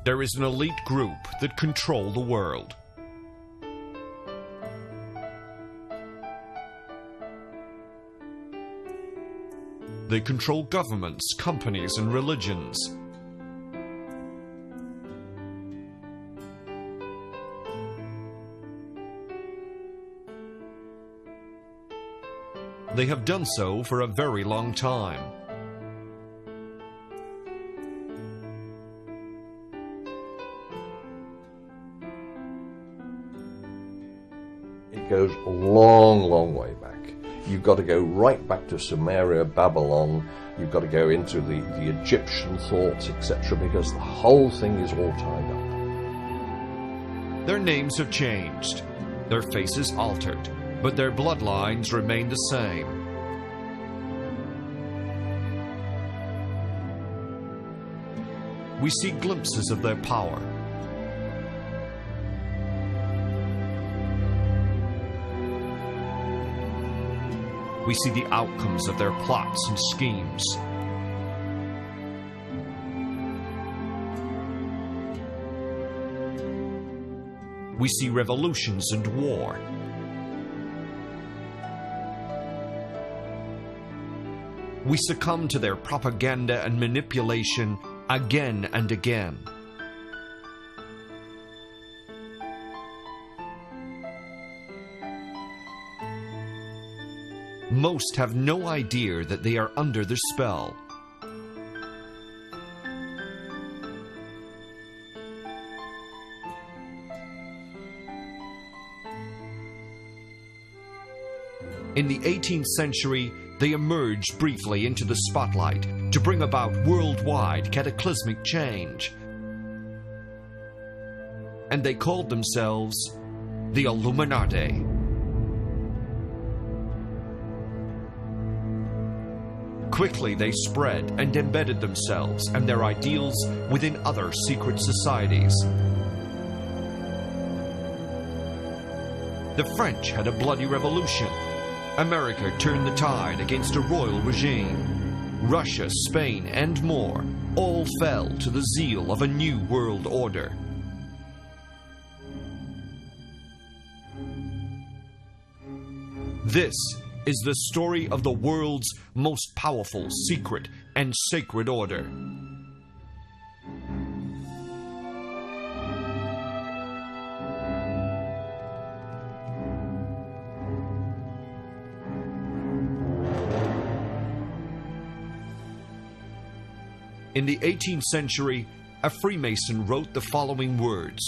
There is an elite group that control the world. They control governments, companies, and religions. They have done so for a very long time. It goes a long, long way back. You've got to go right back to Sumeria, Babylon. You've got to go into the Egyptian thoughts, etc., because the whole thing is all tied up. Their names have changed, their faces altered, but their bloodlines remain the same. We see glimpses of their power. We see the outcomes of their plots and schemes. We see revolutions and war. We succumb to their propaganda and manipulation again and again. Most have no idea that they are under the spell. In the 18th century, they emerged briefly into the spotlight to bring about worldwide cataclysmic change. And they called themselves the Illuminati. Quickly they spread and embedded themselves and their ideals within other secret societies. The French had a bloody revolution. America turned the tide against a royal regime. Russia, Spain, and more all fell to the zeal of a new world order. This is the story of the world's most powerful, secret, and sacred order. In the 18th century, a Freemason wrote the following words: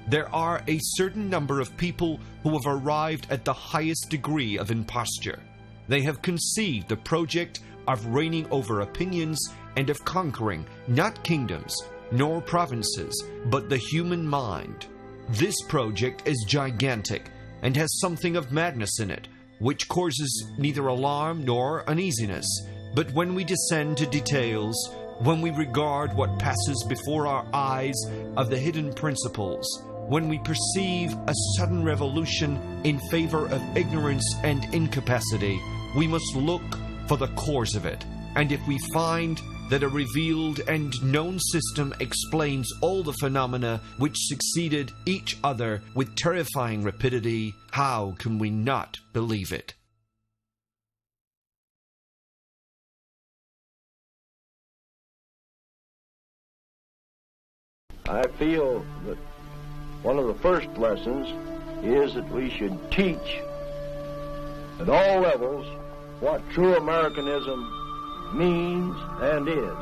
"There are a certain number of people who have arrived at the highest degree of imposture. They have conceived the project of reigning over opinions and of conquering not kingdoms nor provinces, but the human mind. This project is gigantic and has something of madness in it, which causes neither alarm nor uneasiness. But when we descend to details, when we regard what passes before our eyes of the hidden principles, when we perceive a sudden revolution in favor of ignorance and incapacity, we must look for the cause of it. And if we find that a revealed and known system explains all the phenomena which succeeded each other with terrifying rapidity, how can we not believe it?" I feel that one of the first lessons is that we should teach at all levels what true Americanism means and is.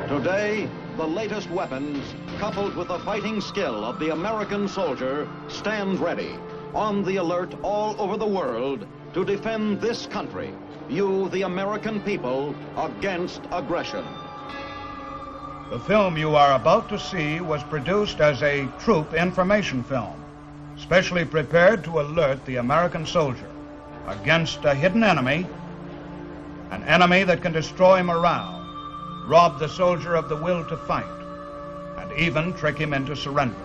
Today, the latest weapons, coupled with the fighting skill of the American soldier, stand ready, on the alert all over the world to defend this country, you, the American people, against aggression. The film you are about to see was produced as a troop information film, specially prepared to alert the American soldier. against a hidden enemy, an enemy that can destroy morale, rob the soldier of the will to fight, and even trick him into surrendering.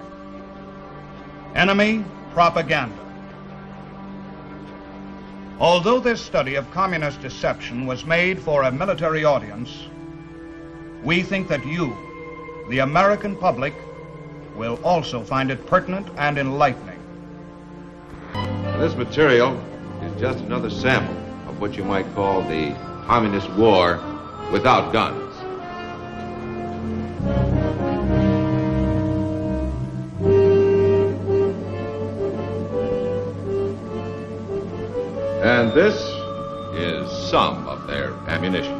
Enemy propaganda. Although this study of communist deception was made for a military audience, we think that you, the American public, will also find it pertinent and enlightening. This material is just another sample of what you might call the communist war without guns. And this is some of their ammunition.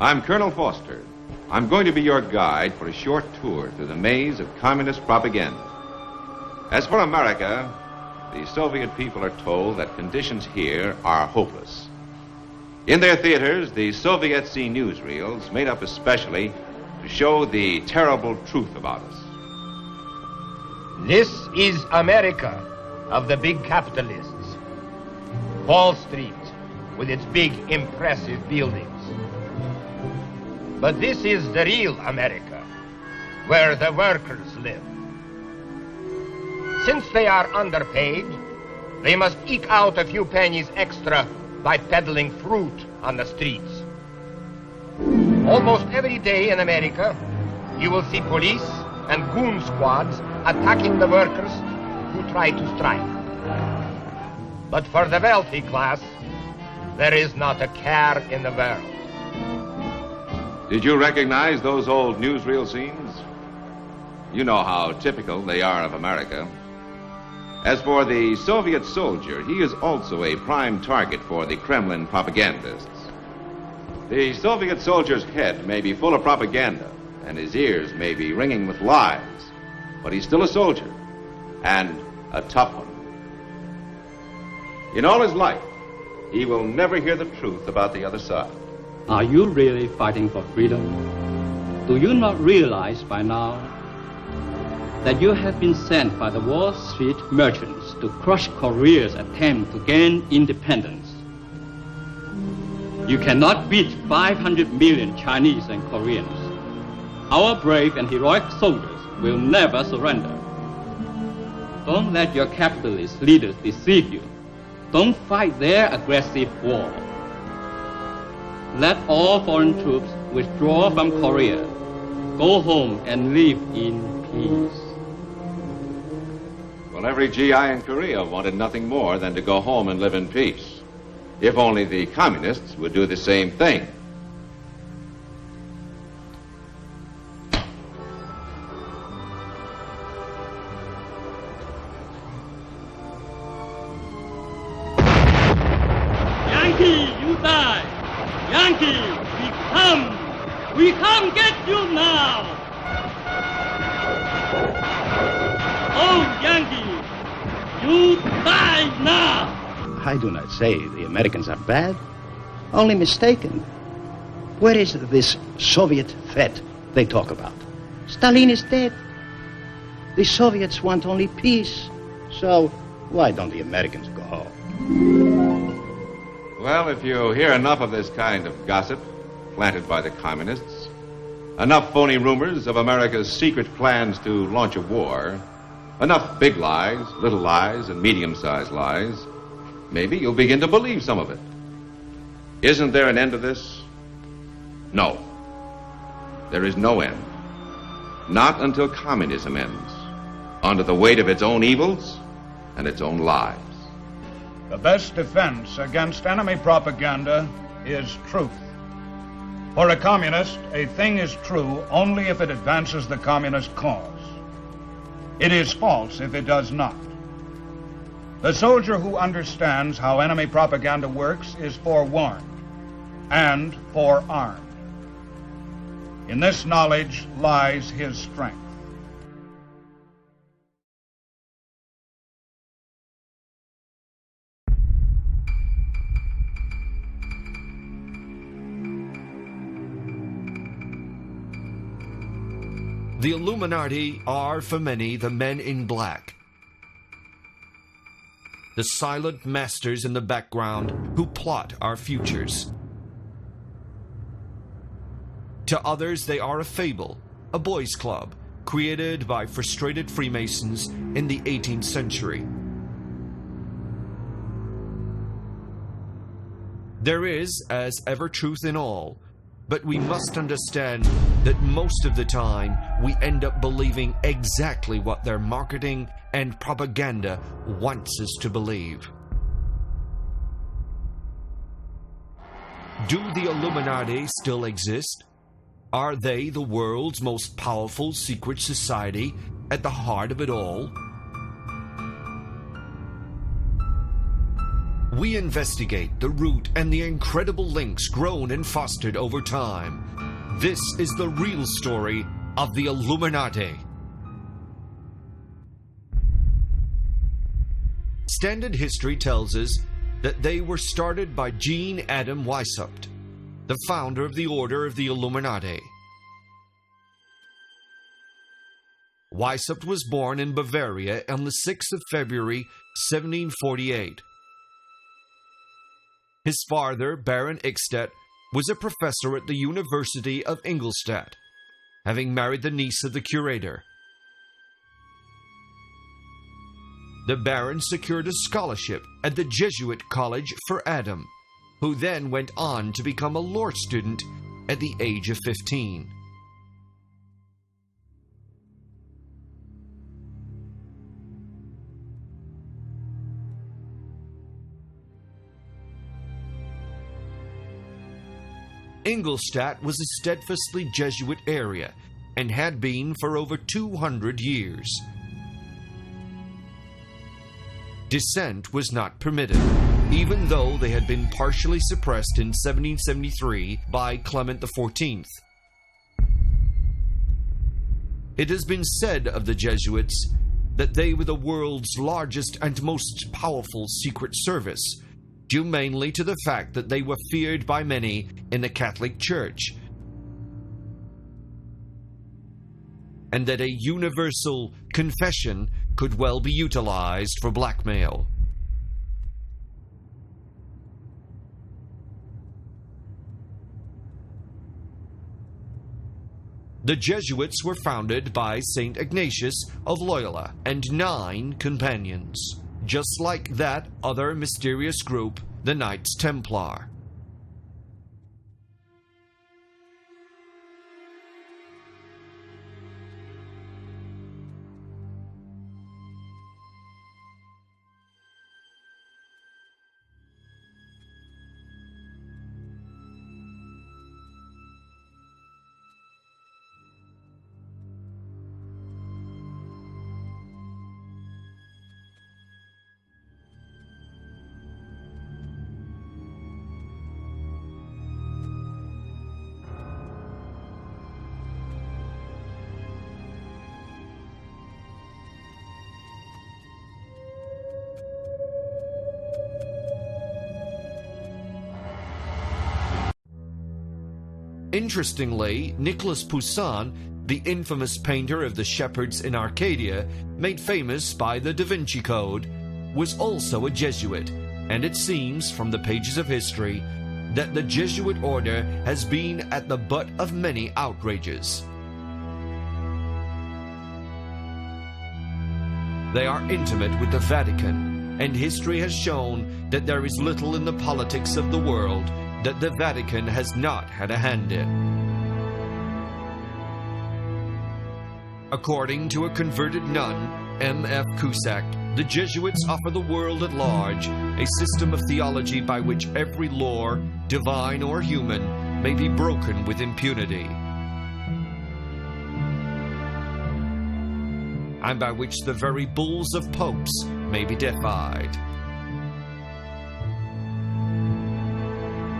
I'm Colonel Foster. I'm going to be your guide for a short tour through the maze of communist propaganda. As for America, the Soviet people are told that conditions here are hopeless. In their theaters, the Soviets see newsreels made up especially to show the terrible truth about us. This is America of the big capitalists. Wall Street with its big, impressive buildings. But this is the real America, where the workers live. Since they are underpaid, they must eke out a few pennies extra by peddling fruit on the streets. Almost every day in America, you will see police and goon squads attacking the workers who try to strike. But for the wealthy class, there is not a care in the world. Did you recognize those old newsreel scenes? You know how typical they are of America. As for the Soviet soldier, he is also a prime target for the Kremlin propagandists. The Soviet soldier's head may be full of propaganda, and his ears may be ringing with lies, but he's still a soldier, and a tough one. In all his life, he will never hear the truth about the other side. Are you really fighting for freedom? Do you not realize by now that you have been sent by the Wall Street merchants to crush Korea's attempt to gain independence? You cannot beat 500 million Chinese and Koreans. Our brave and heroic soldiers will never surrender. Don't let your capitalist leaders deceive you. Don't fight their aggressive war. Let all foreign troops withdraw from Korea. Go home and live in peace. Well, every GI in Korea wanted nothing more than to go home and live in peace. If only the communists would do the same thing. Yankee, you die! Yankee, we come! We come get you now! Oh, Yankee, you die now! I do not say the Americans are bad, only mistaken. Where is this Soviet threat they talk about? Stalin is dead. The Soviets want only peace. So why don't the Americans go home? Well, if you hear enough of this kind of gossip planted by the communists, enough phony rumors of America's secret plans to launch a war, enough big lies, little lies, and medium-sized lies, maybe you'll begin to believe some of it. Isn't there an end to this? No. There is no end. Not until communism ends, under the weight of its own evils and its own lies. The best defense against enemy propaganda is truth. For a communist, a thing is true only if it advances the communist cause. It is false if it does not. The soldier who understands how enemy propaganda works is forewarned and forearmed. In this knowledge lies his strength. The Illuminati are, for many, the men in black. The silent masters in the background who plot our futures. To others, they are a fable, a boys' club, created by frustrated Freemasons in the 18th century. There is, as ever, truth in all, but we must understand that most of the time we end up believing exactly what their marketing and propaganda wants us to believe. Do the Illuminati still exist? Are they the world's most powerful secret society at the heart of it all? We investigate the root and the incredible links grown and fostered over time. This is the real story of the Illuminati. Standard history tells us that they were started by Jean Adam Weishaupt, the founder of the Order of the Illuminati. Weishaupt was born in Bavaria on the 6th of February, 1748. His father, Baron Eichstätt, was a professor at the University of Ingolstadt, having married the niece of the curator. The Baron secured a scholarship at the Jesuit College for Adam, who then went on to become a law student at the age of 15. Ingolstadt was a steadfastly Jesuit area and had been for over 200 years. Dissent was not permitted, even though they had been partially suppressed in 1773 by Clement XIV. It has been said of the Jesuits that they were the world's largest and most powerful secret service, due mainly to the fact that they were feared by many in the Catholic Church, and that a universal confession could well be utilized for blackmail. The Jesuits were founded by St. Ignatius of Loyola and 9 companions, just like that other mysterious group, the Knights Templar. Interestingly, Nicolas Poussin, the infamous painter of the shepherds in Arcadia, made famous by the Da Vinci Code, was also a Jesuit, and it seems from the pages of history that the Jesuit order has been at the butt of many outrages. They are intimate with the Vatican, and history has shown that there is little in the politics of the world that the Vatican has not had a hand in. According to a converted nun, M.F. Cusack, the Jesuits offer the world at large a system of theology by which every law, divine or human, may be broken with impunity, and by which the very bulls of popes may be defied.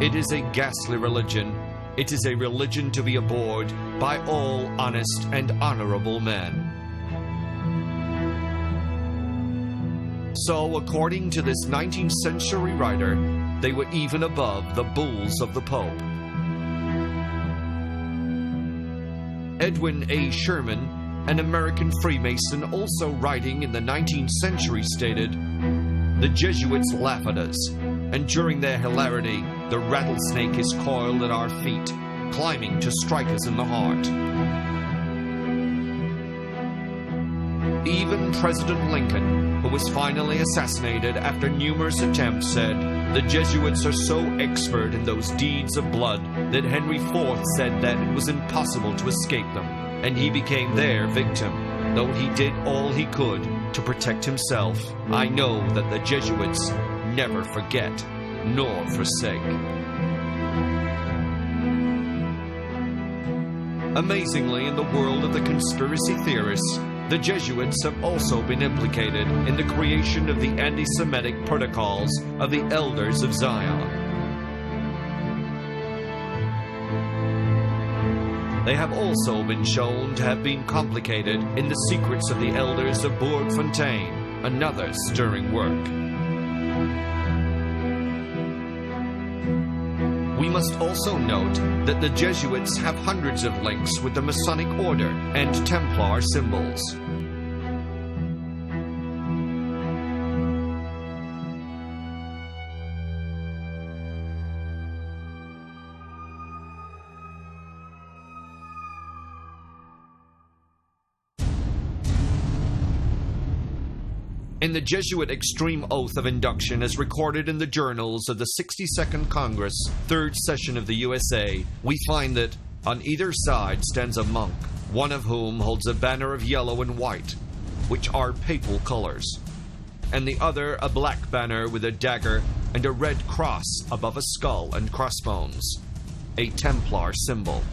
It is a ghastly religion. It is a religion to be abhorred by all honest and honorable men. So, according to this 19th century writer, they were even above the bulls of the Pope. Edwin A. Sherman, an American Freemason also writing in the 19th century, stated, "The Jesuits laugh at us, and during their hilarity, the rattlesnake is coiled at our feet, climbing to strike us in the heart." Even President Lincoln, who was finally assassinated after numerous attempts, said, "The Jesuits are so expert in those deeds of blood that Henry IV said that it was impossible to escape them, and he became their victim. Though he did all he could to protect himself, I know that the Jesuits never forget nor forsake." Amazingly, in the world of the conspiracy theorists, the Jesuits have also been implicated in the creation of the anti-Semitic protocols of the Elders of Zion. They have also been shown to have been complicated in the secrets of the Elders of Bourg-Fontaine, another stirring work. We must also note that the Jesuits have hundreds of links with the Masonic Order and Templar symbols. In the Jesuit extreme oath of induction as recorded in the journals of the 62nd Congress, 3rd Session of the USA, we find that on either side stands a monk, one of whom holds a banner of yellow and white, which are papal colors, and the other a black banner with a dagger and a red cross above a skull and crossbones, a Templar symbol.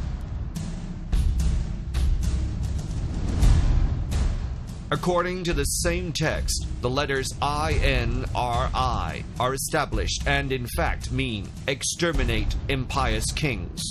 According to the same text, the letters INRI are established and in fact mean exterminate impious kings.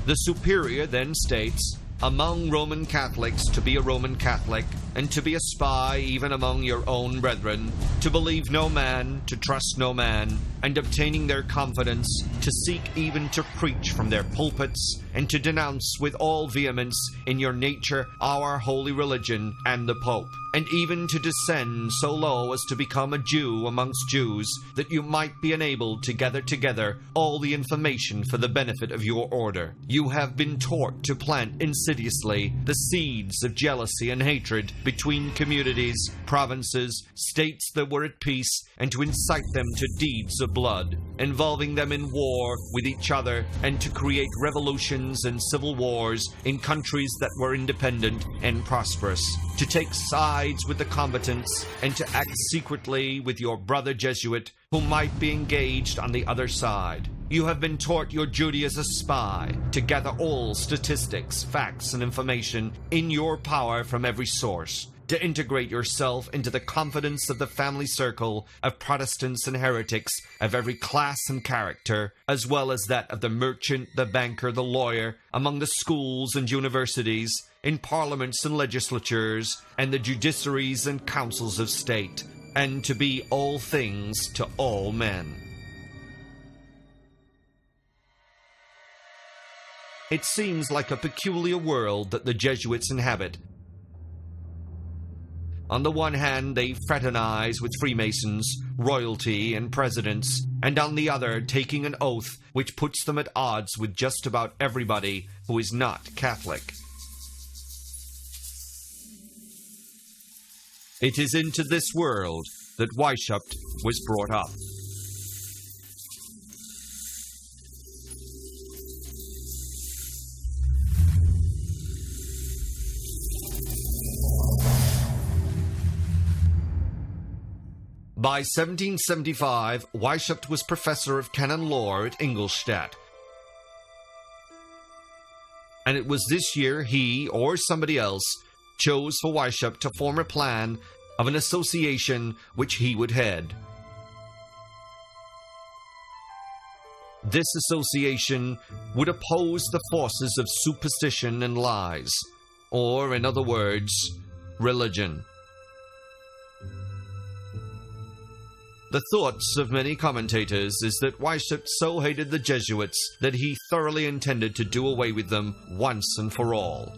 The superior then states, among Roman Catholics to be a Roman Catholic, and to be a spy even among your own brethren, to believe no man, to trust no man, and obtaining their confidence, to seek even to preach from their pulpits, and to denounce with all vehemence in your nature our holy religion and the Pope, and even to descend so low as to become a Jew amongst Jews, that you might be enabled to gather together all the information for the benefit of your order. You have been taught to plant insidiously the seeds of jealousy and hatred between communities, provinces, states that were at peace, and to incite them to deeds of blood, involving them in war with each other, and to create revolutions and civil wars in countries that were independent and prosperous, to take sides with the combatants, and to act secretly with your brother Jesuit, who might be engaged on the other side. You have been taught your duty as a spy, to gather all statistics, facts, and information in your power from every source, to integrate yourself into the confidence of the family circle of Protestants and heretics of every class and character, as well as that of the merchant, the banker, the lawyer, among the schools and universities, in parliaments and legislatures, and the judiciaries and councils of state, and to be all things to all men. It seems like a peculiar world that the Jesuits inhabit. On the one hand, they fraternize with Freemasons, royalty, and presidents, and on the other, taking an oath which puts them at odds with just about everybody who is not Catholic. It is into this world that Weishaupt was brought up. By 1775, Weishaupt was professor of canon law at Ingolstadt. And it was this year he, or somebody else, chose for Weishaupt to form a plan of an association which he would head. This association would oppose the forces of superstition and lies, or, in other words, religion. The thoughts of many commentators is that Weishaupt so hated the Jesuits that he thoroughly intended to do away with them once and for all.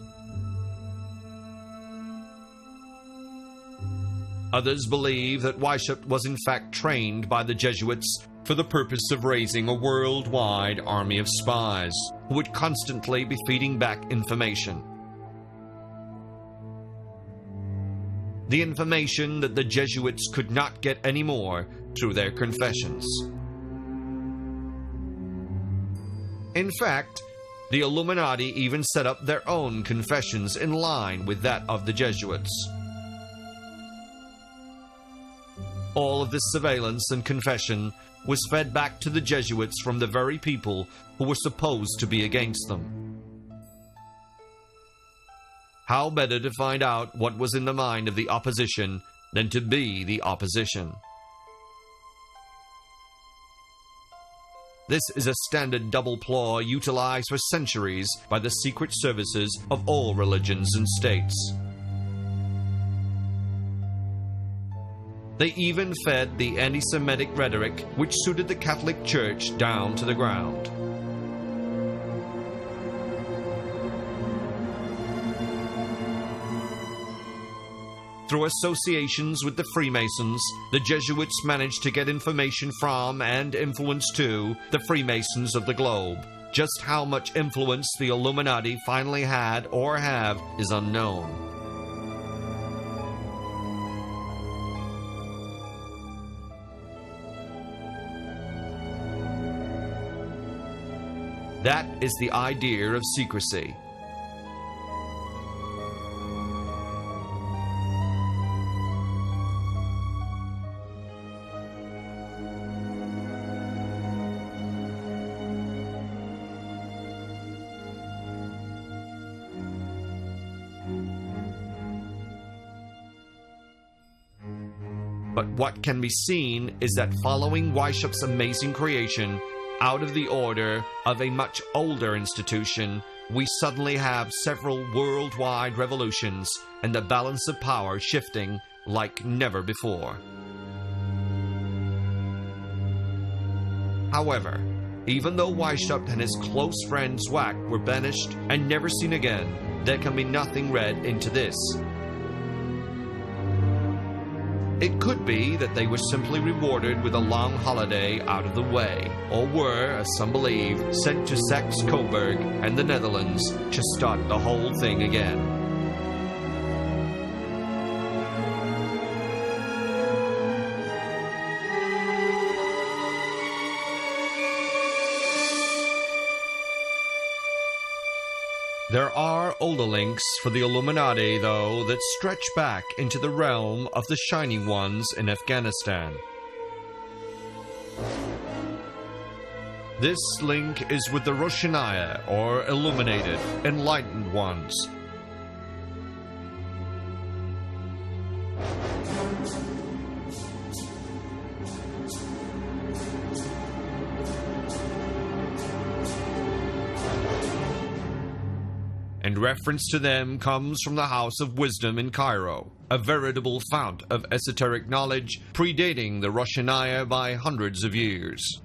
Others believe that Weishaupt was in fact trained by the Jesuits for the purpose of raising a worldwide army of spies who would constantly be feeding back information. The information that the Jesuits could not get any more through their confessions. In fact, the Illuminati even set up their own confessions in line with that of the Jesuits. All of this surveillance and confession was fed back to the Jesuits from the very people who were supposed to be against them. How better to find out what was in the mind of the opposition than to be the opposition? This is a standard double ploy utilized for centuries by the secret services of all religions and states. They even fed the anti-Semitic rhetoric which suited the Catholic Church down to the ground. Through associations with the Freemasons, the Jesuits managed to get information from and influence to the Freemasons of the globe. Just how much influence the Illuminati finally had or have is unknown. That is the idea of secrecy. But what can be seen is that following Weishaupt's amazing creation, out of the order of a much older institution, we suddenly have several worldwide revolutions and the balance of power shifting like never before. However, even though Weishaupt and his close friend Zwack were banished and never seen again, there can be nothing read into this. It could be that they were simply rewarded with a long holiday out of the way, or were, as some believe, sent to Saxe-Coburg and the Netherlands to start the whole thing again. There are older links for the Illuminati, though, that stretch back into the realm of the Shining Ones in Afghanistan. This link is with the Roshanaya, or Illuminated, Enlightened Ones. And reference to them comes from the House of Wisdom in Cairo, a veritable fount of esoteric knowledge predating the Roshanaya by hundreds of years.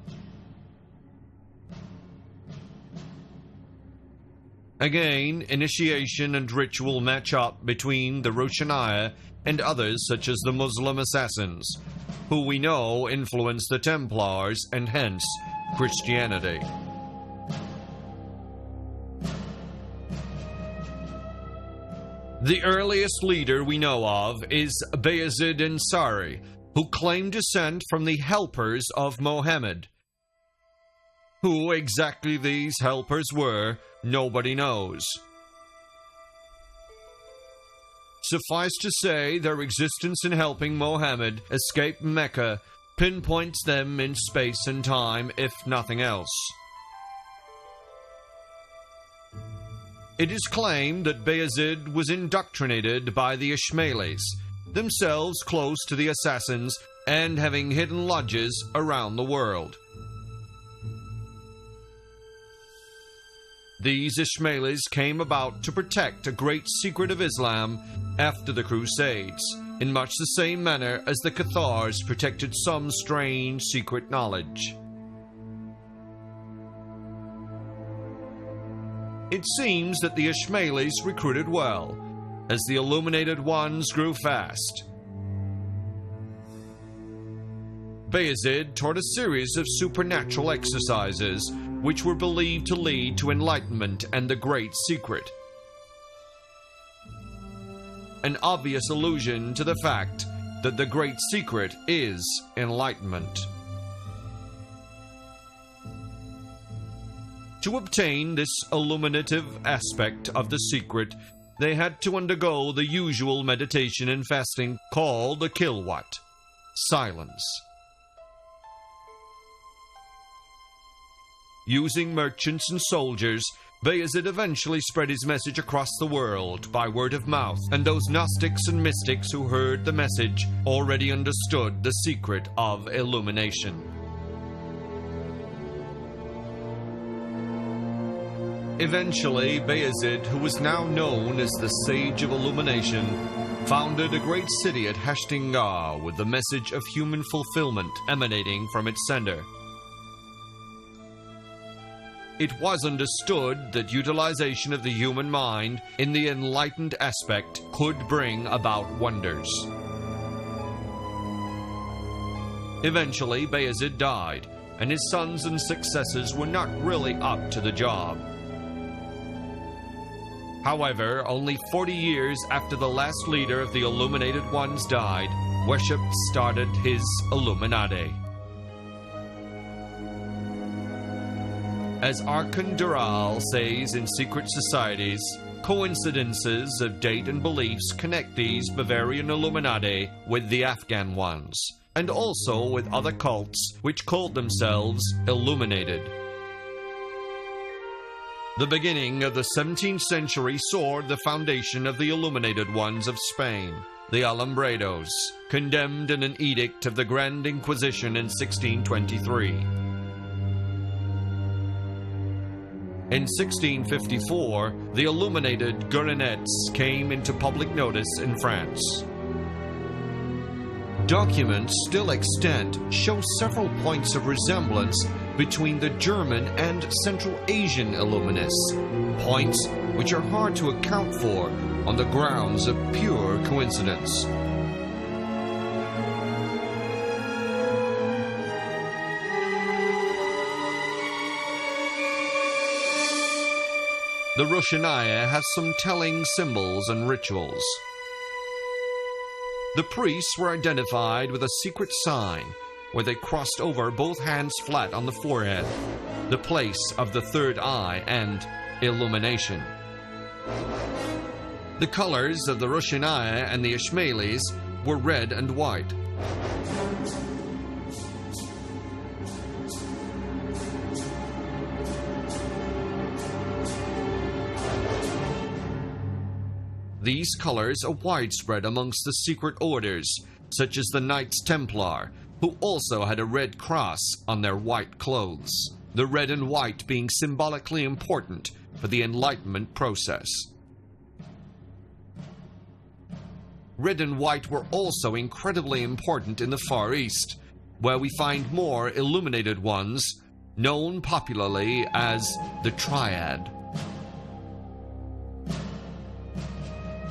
Again, initiation and ritual match up between the Roshanaya and others such as the Muslim assassins, who we know influenced the Templars and hence Christianity. The earliest leader we know of is Bayezid Ansari, who claimed descent from the helpers of Mohammed. Who exactly these helpers were, nobody knows. Suffice to say, their existence in helping Mohammed escape Mecca pinpoints them in space and time, if nothing else. It is claimed that Bayezid was indoctrinated by the Ismailis, themselves close to the assassins and having hidden lodges around the world. These Ismailis came about to protect a great secret of Islam after the Crusades, in much the same manner as the Cathars protected some strange secret knowledge. It seems that the Ismailis recruited well, as the Illuminated Ones grew fast. Bayezid taught a series of supernatural exercises which were believed to lead to enlightenment and the Great Secret. An obvious allusion to the fact that the Great Secret is enlightenment. To obtain this illuminative aspect of the secret, they had to undergo the usual meditation and fasting called the Kilwat, silence. Using merchants and soldiers, Bayezid eventually spread his message across the world by word of mouth, and those Gnostics and mystics who heard the message already understood the secret of illumination. Eventually, Bayezid, who was now known as the Sage of Illumination, founded a great city at Hashtingar with the message of human fulfillment emanating from its sender. It was understood that utilization of the human mind in the enlightened aspect could bring about wonders. Eventually, Bayezid died, and his sons and successors were not really up to the job. However, only 40 years after the last leader of the Illuminated Ones died, worship started his Illuminati. As Archon Dural says in Secret Societies, coincidences of date and beliefs connect these Bavarian Illuminati with the Afghan ones, and also with other cults which called themselves Illuminated. The beginning of the 17th century saw the foundation of the Illuminated Ones of Spain, the Alumbrados, condemned in an edict of the Grand Inquisition in 1623. In 1654, the illuminated Guéronets came into public notice in France. Documents still extant show several points of resemblance between the German and Central Asian Illuminists, points which are hard to account for on the grounds of pure coincidence. The Rushanaya has some telling symbols and rituals. The priests were identified with a secret sign where they crossed over both hands flat on the forehead, the place of the third eye and illumination. The colors of the Rushanaya and the Ismailis were red and white. These colors are widespread amongst the secret orders, such as the Knights Templar, who also had a red cross on their white clothes, the red and white being symbolically important for the Enlightenment process. Red and white were also incredibly important in the Far East, where we find more illuminated ones, known popularly as the Triad.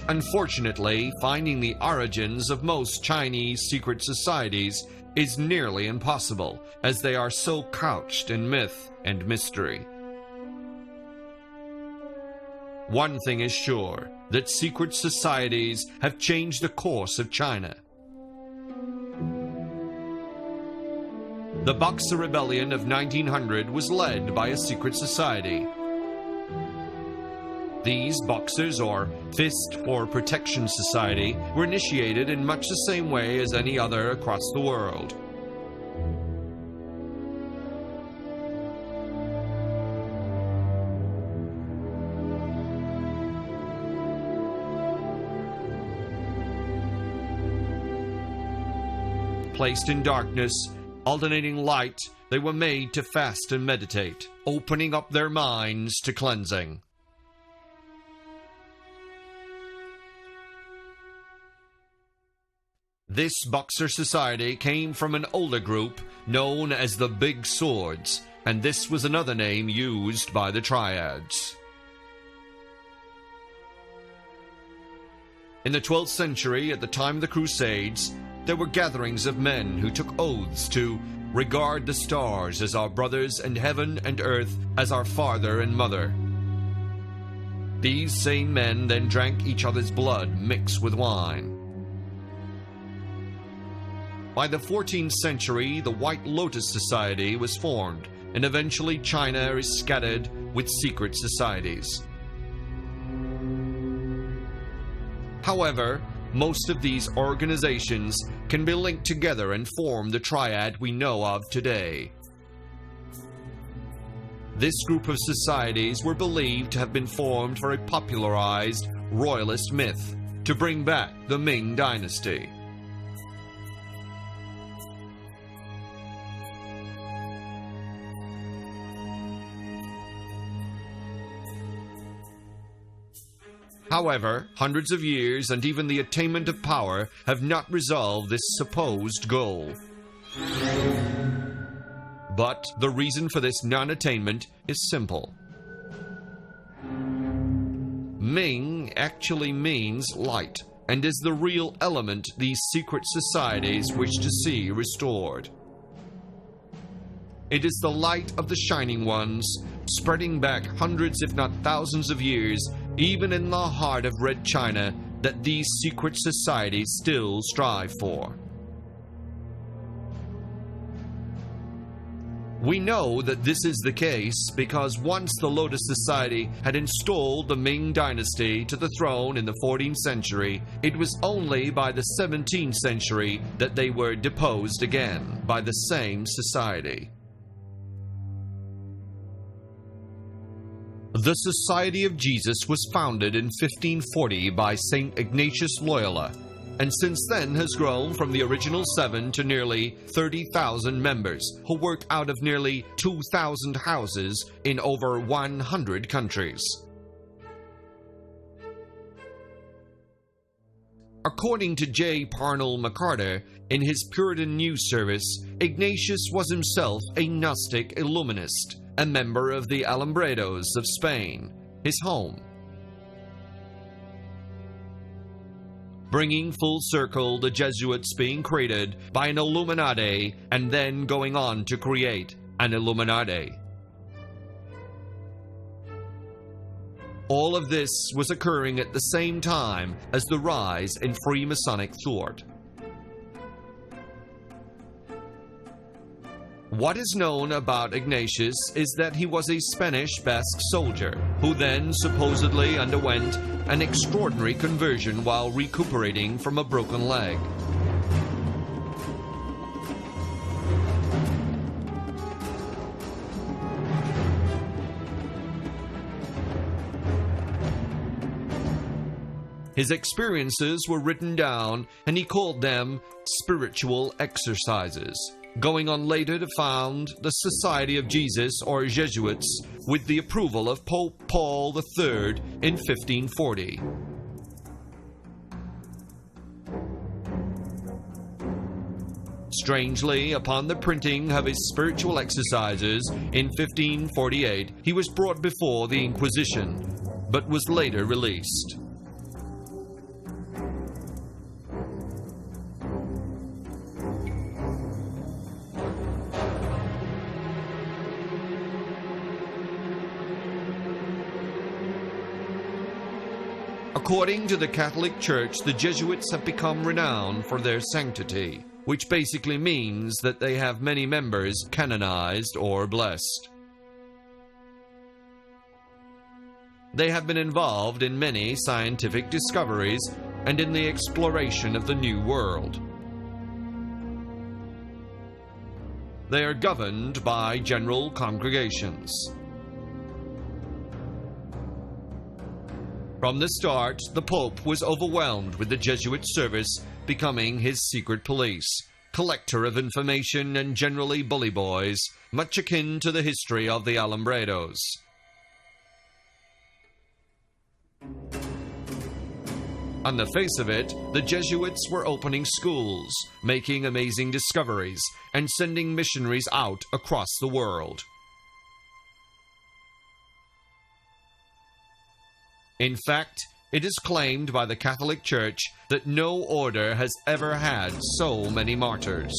Unfortunately, finding the origins of most Chinese secret societies is nearly impossible, as they are so couched in myth and mystery. One thing is sure, that secret societies have changed the course of China. The Boxer Rebellion of 1900 was led by a secret society. These Boxers, or Fist for Protection Society, were initiated in much the same way as any other across the world. placed in darkness, alternating light, they were made to fast and meditate, opening up their minds to cleansing. This Boxer Society came from an older group known as the Big Swords, and this was another name used by the Triads. In the 12th century, at the time of the Crusades, there were gatherings of men who took oaths to regard the stars as our brothers and heaven and earth as our father and mother. These same men then drank each other's blood mixed with wine. By the 14th century, the White Lotus Society was formed, and eventually China is scattered with secret societies. However, most of these organizations can be linked together and form the triad we know of today. This group of societies were believed to have been formed for a popularized royalist myth to bring back the Ming Dynasty. However, hundreds of years and even the attainment of power have not resolved this supposed goal. But the reason for this non-attainment is simple. Ming actually means light, and is the real element these secret societies wish to see restored. It is the light of the Shining Ones, spreading back hundreds if not thousands of years, even in the heart of Red China, that these secret societies still strive for. We know that this is the case because once the Lotus Society had installed the Ming Dynasty to the throne in the 14th century, it was only by the 17th century that they were deposed again by the same society. The Society of Jesus was founded in 1540 by St. Ignatius Loyola, and since then has grown from the original 7 to nearly 30,000 members who work out of nearly 2,000 houses in over 100 countries. According to J. Parnell McCarter, in his Puritan News Service, Ignatius was himself a Gnostic Illuminist, a member of the Alumbrados of Spain, his home. Bringing full circle the Jesuits being created by an Illuminati and then going on to create an Illuminati. All of this was occurring at the same time as the rise in Freemasonic thought. What is known about Ignatius is that he was a Spanish Basque soldier who then supposedly underwent an extraordinary conversion while recuperating from a broken leg. His experiences were written down and he called them spiritual exercises, going on later to found the Society of Jesus, or Jesuits, with the approval of Pope Paul III in 1540. Strangely, upon the printing of his spiritual exercises in 1548, he was brought before the Inquisition, but was later released. According to the Catholic Church, the Jesuits have become renowned for their sanctity, which basically means that they have many members canonized or blessed. They have been involved in many scientific discoveries and in the exploration of the New World. They are governed by general congregations. From the start, the Pope was overwhelmed with the Jesuit service becoming his secret police, collector of information and generally bully boys, much akin to the history of the Alumbrados. On the face of it, the Jesuits were opening schools, making amazing discoveries, and sending missionaries out across the world. In fact, it is claimed by the Catholic Church that no order has ever had so many martyrs.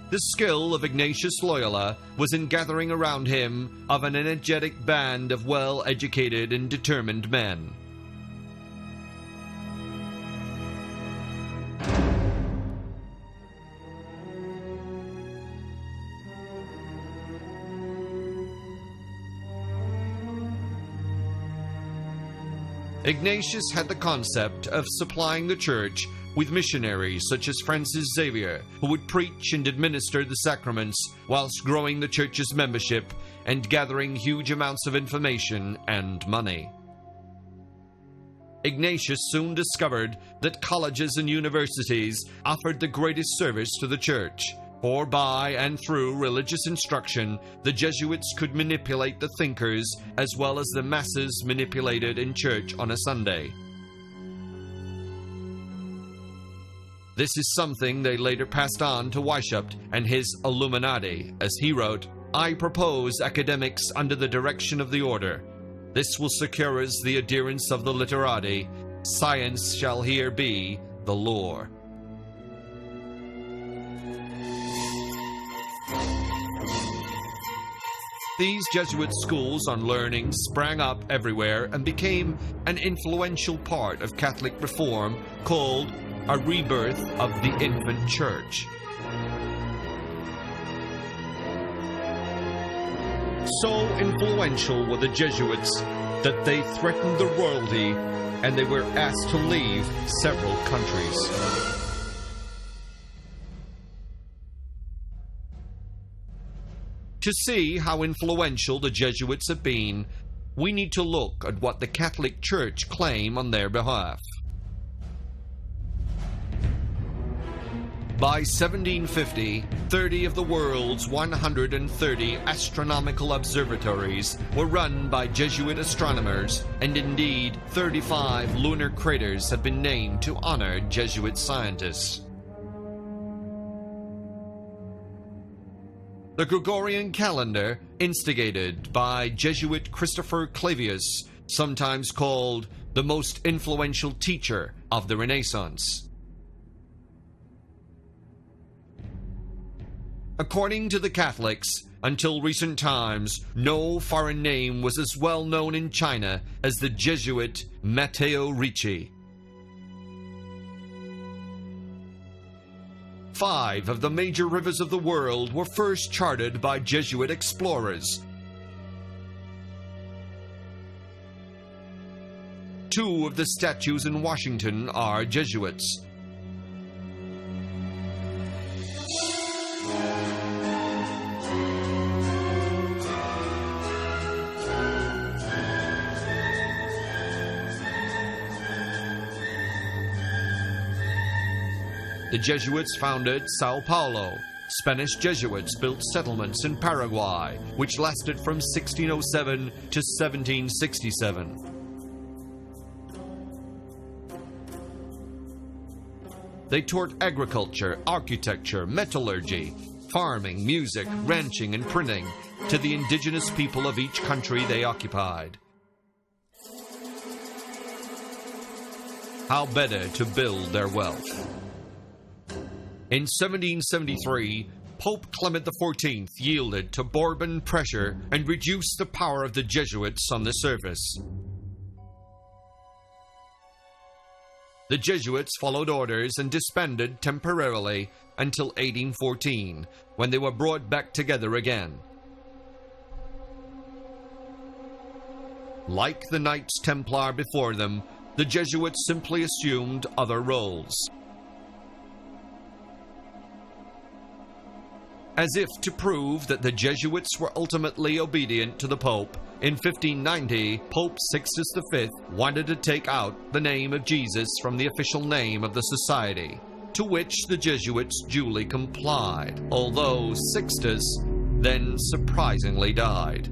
The skill of Ignatius Loyola was in gathering around him of an energetic band of well-educated and determined men. Ignatius had the concept of supplying the church with missionaries such as Francis Xavier, who would preach and administer the sacraments whilst growing the church's membership and gathering huge amounts of information and money. Ignatius soon discovered that colleges and universities offered the greatest service to the church, for by and through religious instruction, the Jesuits could manipulate the thinkers as well as the masses manipulated in church on a Sunday. This is something they later passed on to Weishaupt and his Illuminati, as he wrote, "I propose academics under the direction of the order. This will secure us the adherence of the literati. Science shall here be the lore." These Jesuit schools on learning sprang up everywhere and became an influential part of Catholic reform called a rebirth of the infant church. So influential were the Jesuits that they threatened the royalty and they were asked to leave several countries. To see how influential the Jesuits have been, we need to look at what the Catholic Church claim on their behalf. By 1750, 30 of the world's 130 astronomical observatories were run by Jesuit astronomers, and indeed 35 lunar craters have been named to honor Jesuit scientists. The Gregorian calendar, instigated by Jesuit Christopher Clavius, sometimes called the most influential teacher of the Renaissance. According to the Catholics, until recent times, no foreign name was as well known in China as the Jesuit Matteo Ricci. 5 of the major rivers of the world were first charted by Jesuit explorers. 2 of the statues in Washington are Jesuits. The Jesuits founded Sao Paulo. Spanish Jesuits built settlements in Paraguay, which lasted from 1607 to 1767. They taught agriculture, architecture, metallurgy, farming, music, ranching, and printing to the indigenous people of each country they occupied. How better to build their wealth? In 1773, Pope Clement XIV yielded to Bourbon pressure and reduced the power of the Jesuits on the surface. The Jesuits followed orders and disbanded temporarily until 1814, when they were brought back together again. Like the Knights Templar before them, the Jesuits simply assumed other roles. As if to prove that the Jesuits were ultimately obedient to the Pope, In 1590, Pope Sixtus V wanted to take out the name of Jesus from the official name of the society, to which the Jesuits duly complied, although Sixtus then surprisingly died.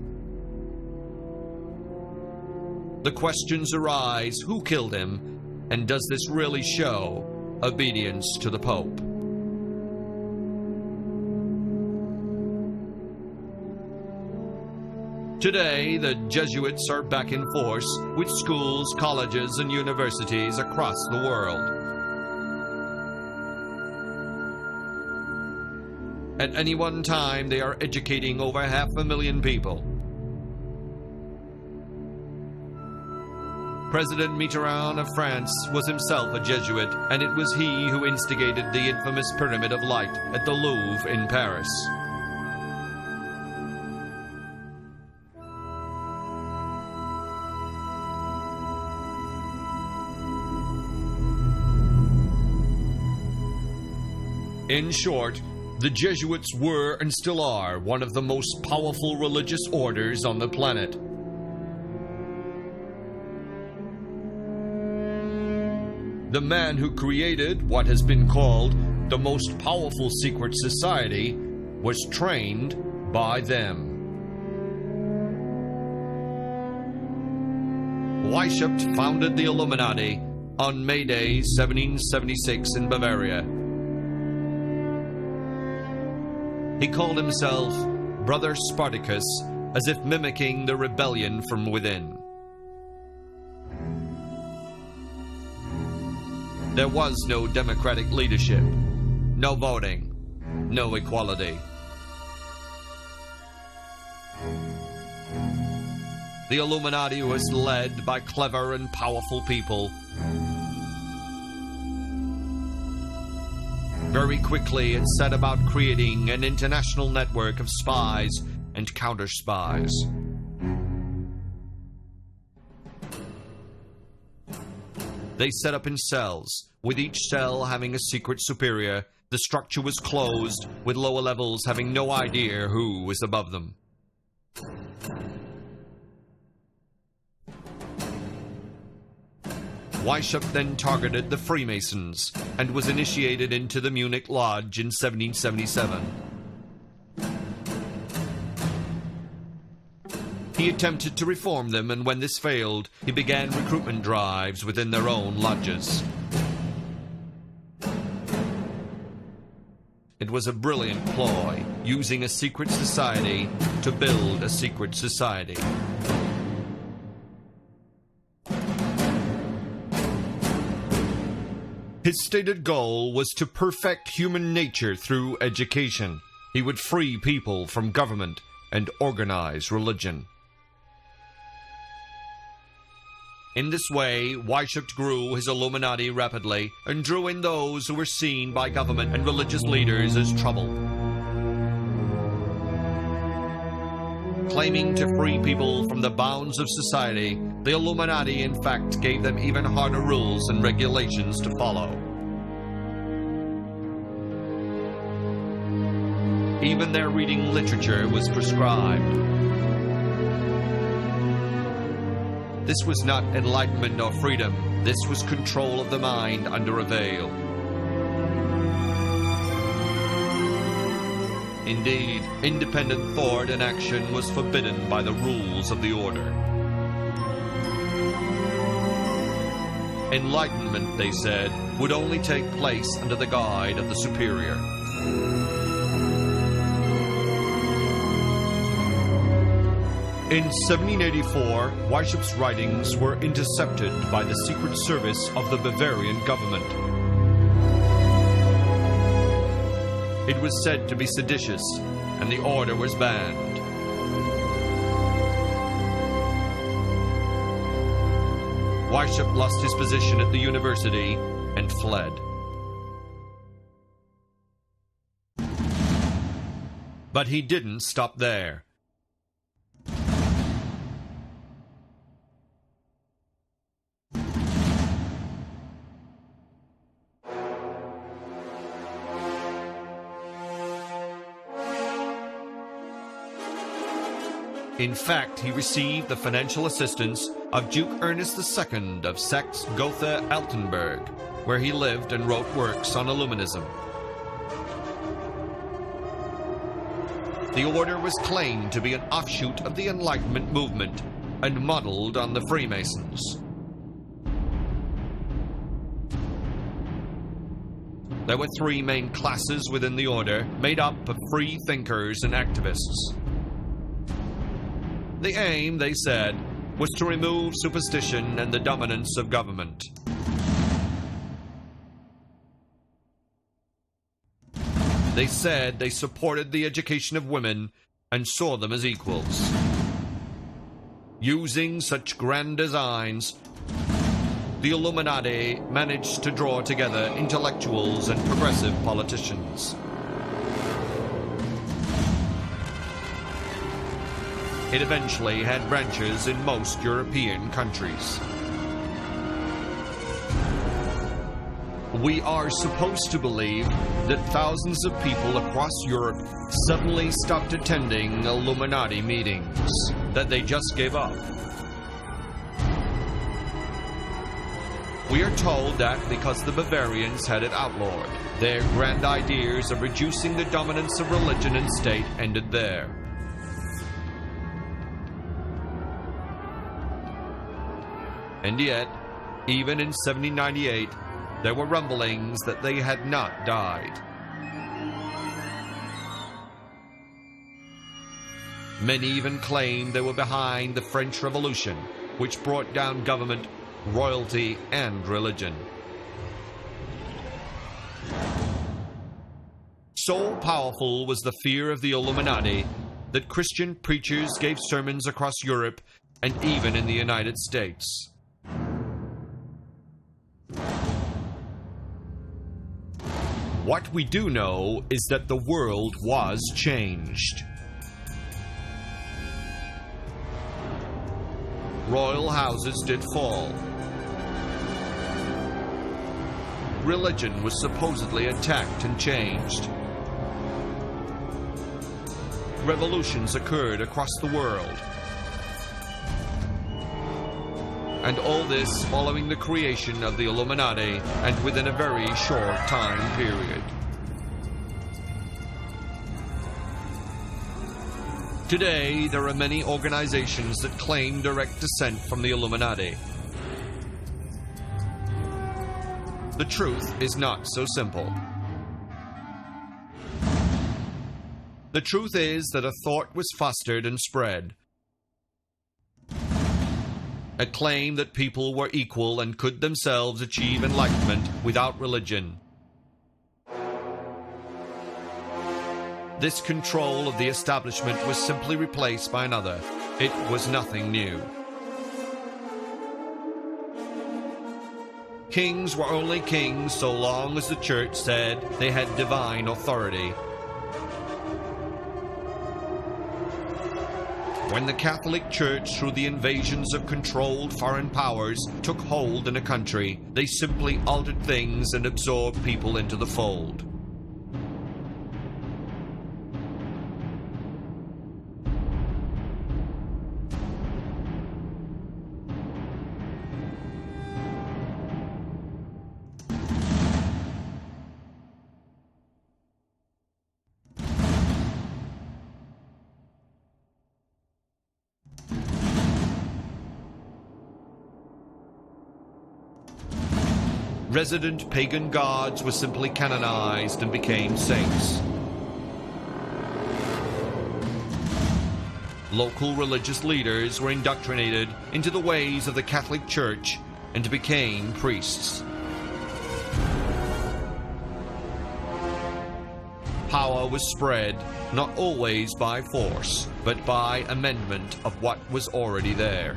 The questions arise: who killed him, and does this really show obedience to the Pope? Today, the Jesuits are back in force with schools, colleges, and universities across the world. At any one time, they are educating over 500,000 people. President Mitterrand of France was himself a Jesuit, and it was he who instigated the infamous Pyramid of Light at the Louvre in Paris. In short, the Jesuits were and still are one of the most powerful religious orders on the planet. The man who created what has been called the most powerful secret society was trained by them. Weishaupt founded the Illuminati on May Day 1776 in Bavaria. He called himself Brother Spartacus, as if mimicking the rebellion from within. There was no democratic leadership, no voting, no equality. The Illuminati was led by clever and powerful people. Very quickly, it set about creating an international network of spies and counter-spies. They set up in cells, with each cell having a secret superior. The structure was closed, with lower levels having no idea who was above them. Weishaupt then targeted the Freemasons and was initiated into the Munich Lodge in 1777. He attempted to reform them, and when this failed, he began recruitment drives within their own lodges. It was a brilliant ploy, using a secret society to build a secret society. His stated goal was to perfect human nature through education. He would free people from government and organize religion. In this way, Weishaupt grew his Illuminati rapidly and drew in those who were seen by government and religious leaders as trouble. Claiming to free people from the bounds of society, the Illuminati in fact gave them even harder rules and regulations to follow. Even their reading literature was prescribed. This was not enlightenment or freedom. This was control of the mind under a veil. Indeed, independent thought and action was forbidden by the rules of the order. Enlightenment, they said, would only take place under the guide of the superior. In 1784, Weishaupt's writings were intercepted by the Secret Service of the Bavarian government. It was said to be seditious, and the order was banned. Weishaupt lost his position at the university and fled. But he didn't stop there. In fact, he received the financial assistance of Duke Ernest II of Saxe-Gotha-Altenburg, where he lived and wrote works on Illuminism. The order was claimed to be an offshoot of the Enlightenment movement and modeled on the Freemasons. There were three main classes within the order, made up of free thinkers and activists. The aim, they said, was to remove superstition and the dominance of government. They said they supported the education of women and saw them as equals. Using such grand designs, the Illuminati managed to draw together intellectuals and progressive politicians. It eventually had branches in most European countries. We are supposed to believe that thousands of people across Europe suddenly stopped attending Illuminati meetings, that they just gave up. We are told that because the Bavarians had it outlawed, their grand ideas of reducing the dominance of religion and state ended there. And yet, even in 1798, there were rumblings that they had not died. Many even claimed they were behind the French Revolution, which brought down government, royalty, and religion. So powerful was the fear of the Illuminati that Christian preachers gave sermons across Europe and even in the United States. What we do know is that the world was changed. Royal houses did fall. Religion was supposedly attacked and changed. Revolutions occurred across the world. And all this following the creation of the Illuminati and within a very short time period. Today, there are many organizations that claim direct descent from the Illuminati. The truth is not so simple. The truth is that a thought was fostered and spread. A claim that people were equal and could themselves achieve enlightenment without religion. This control of the establishment was simply replaced by another. It was nothing new. Kings were only kings so long as the church said they had divine authority. When the Catholic Church, through the invasions of controlled foreign powers, took hold in a country, they simply altered things and absorbed people into the fold. Resident pagan gods were simply canonized and became saints. Local religious leaders were indoctrinated into the ways of the Catholic Church and became priests. Power was spread, not always by force, but by amendment of what was already there.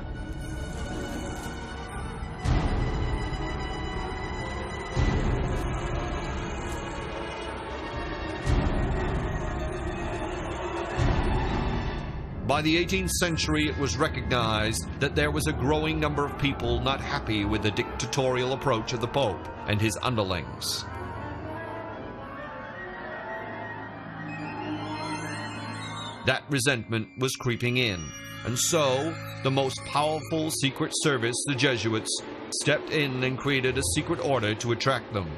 By the 18th century, it was recognized that there was a growing number of people not happy with the dictatorial approach of the Pope and his underlings. That resentment was creeping in. And so, the most powerful secret service, the Jesuits, stepped in and created a secret order to attract them.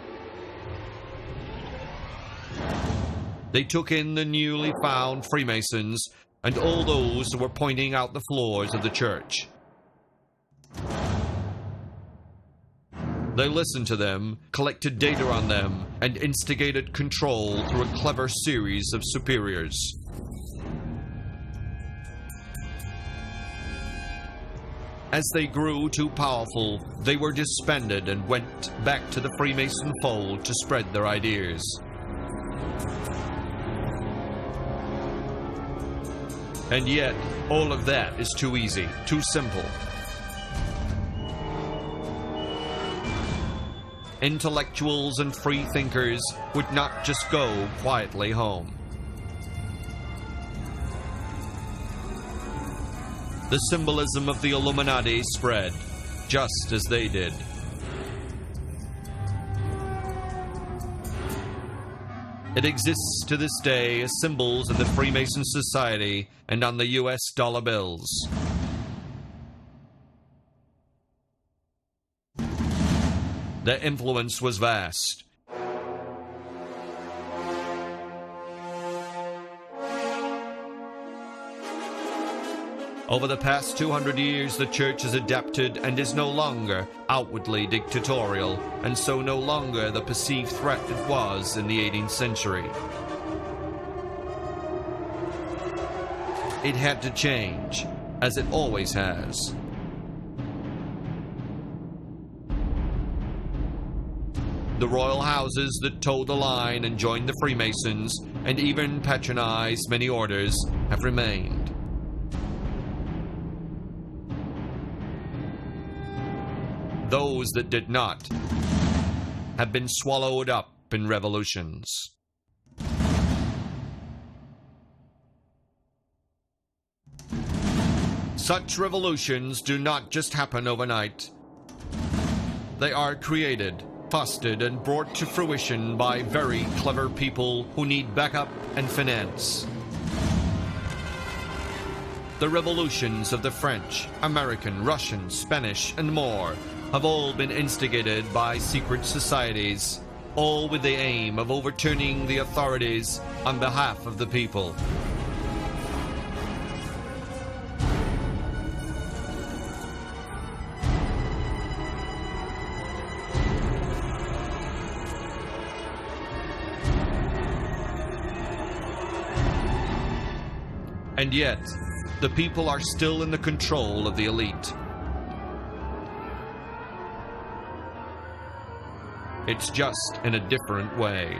They took in the newly found Freemasons and all those who were pointing out the flaws of the church. They listened to them, collected data on them, and instigated control through a clever series of superiors. As they grew too powerful, they were disbanded and went back to the Freemason fold to spread their ideas. And yet, all of that is too easy, too simple. Intellectuals and free thinkers would not just go quietly home. The symbolism of the Illuminati spread, just as they did. It exists to this day as symbols in the Freemason Society and on the US dollar bills. Their influence was vast. Over the past 200 years, the church has adapted and is no longer outwardly dictatorial, and so no longer the perceived threat it was in the 18th century. It had to change, as it always has. The royal houses that toed the line and joined the Freemasons, and even patronized many orders, have remained. Those that did not have been swallowed up in revolutions. Such revolutions do not just happen overnight. They are created, fostered, and brought to fruition by very clever people who need backup and finance. The revolutions of the French, American, Russian, Spanish, and more have all been instigated by secret societies, all with the aim of overturning the authorities on behalf of the people. And yet, the people are still in the control of the elite. It's just in a different way.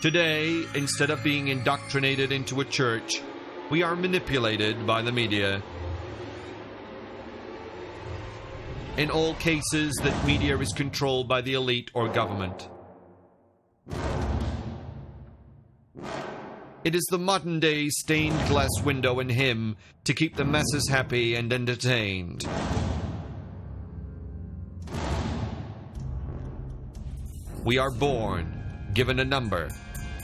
Today, instead of being indoctrinated into a church, we are manipulated by the media. In all cases, that media is controlled by the elite or government. It is the modern-day stained glass window in him to keep the masses happy and entertained. We are born, given a number,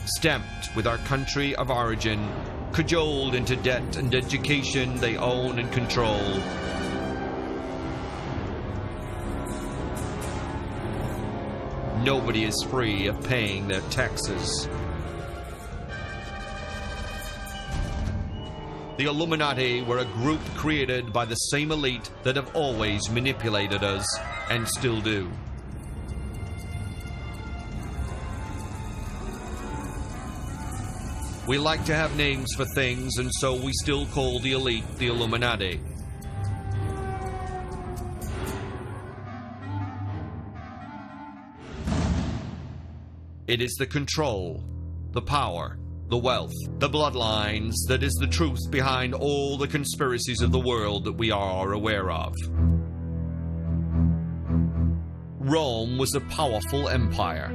stamped with our country of origin, cajoled into debt and education they own and control. Nobody is free of paying their taxes. The Illuminati were a group created by the same elite that have always manipulated us, and still do. We like to have names for things, and so we still call the elite the Illuminati. It is the control, the power, the wealth, the bloodlines that is the truth behind all the conspiracies of the world that we are aware of. Rome was a powerful empire.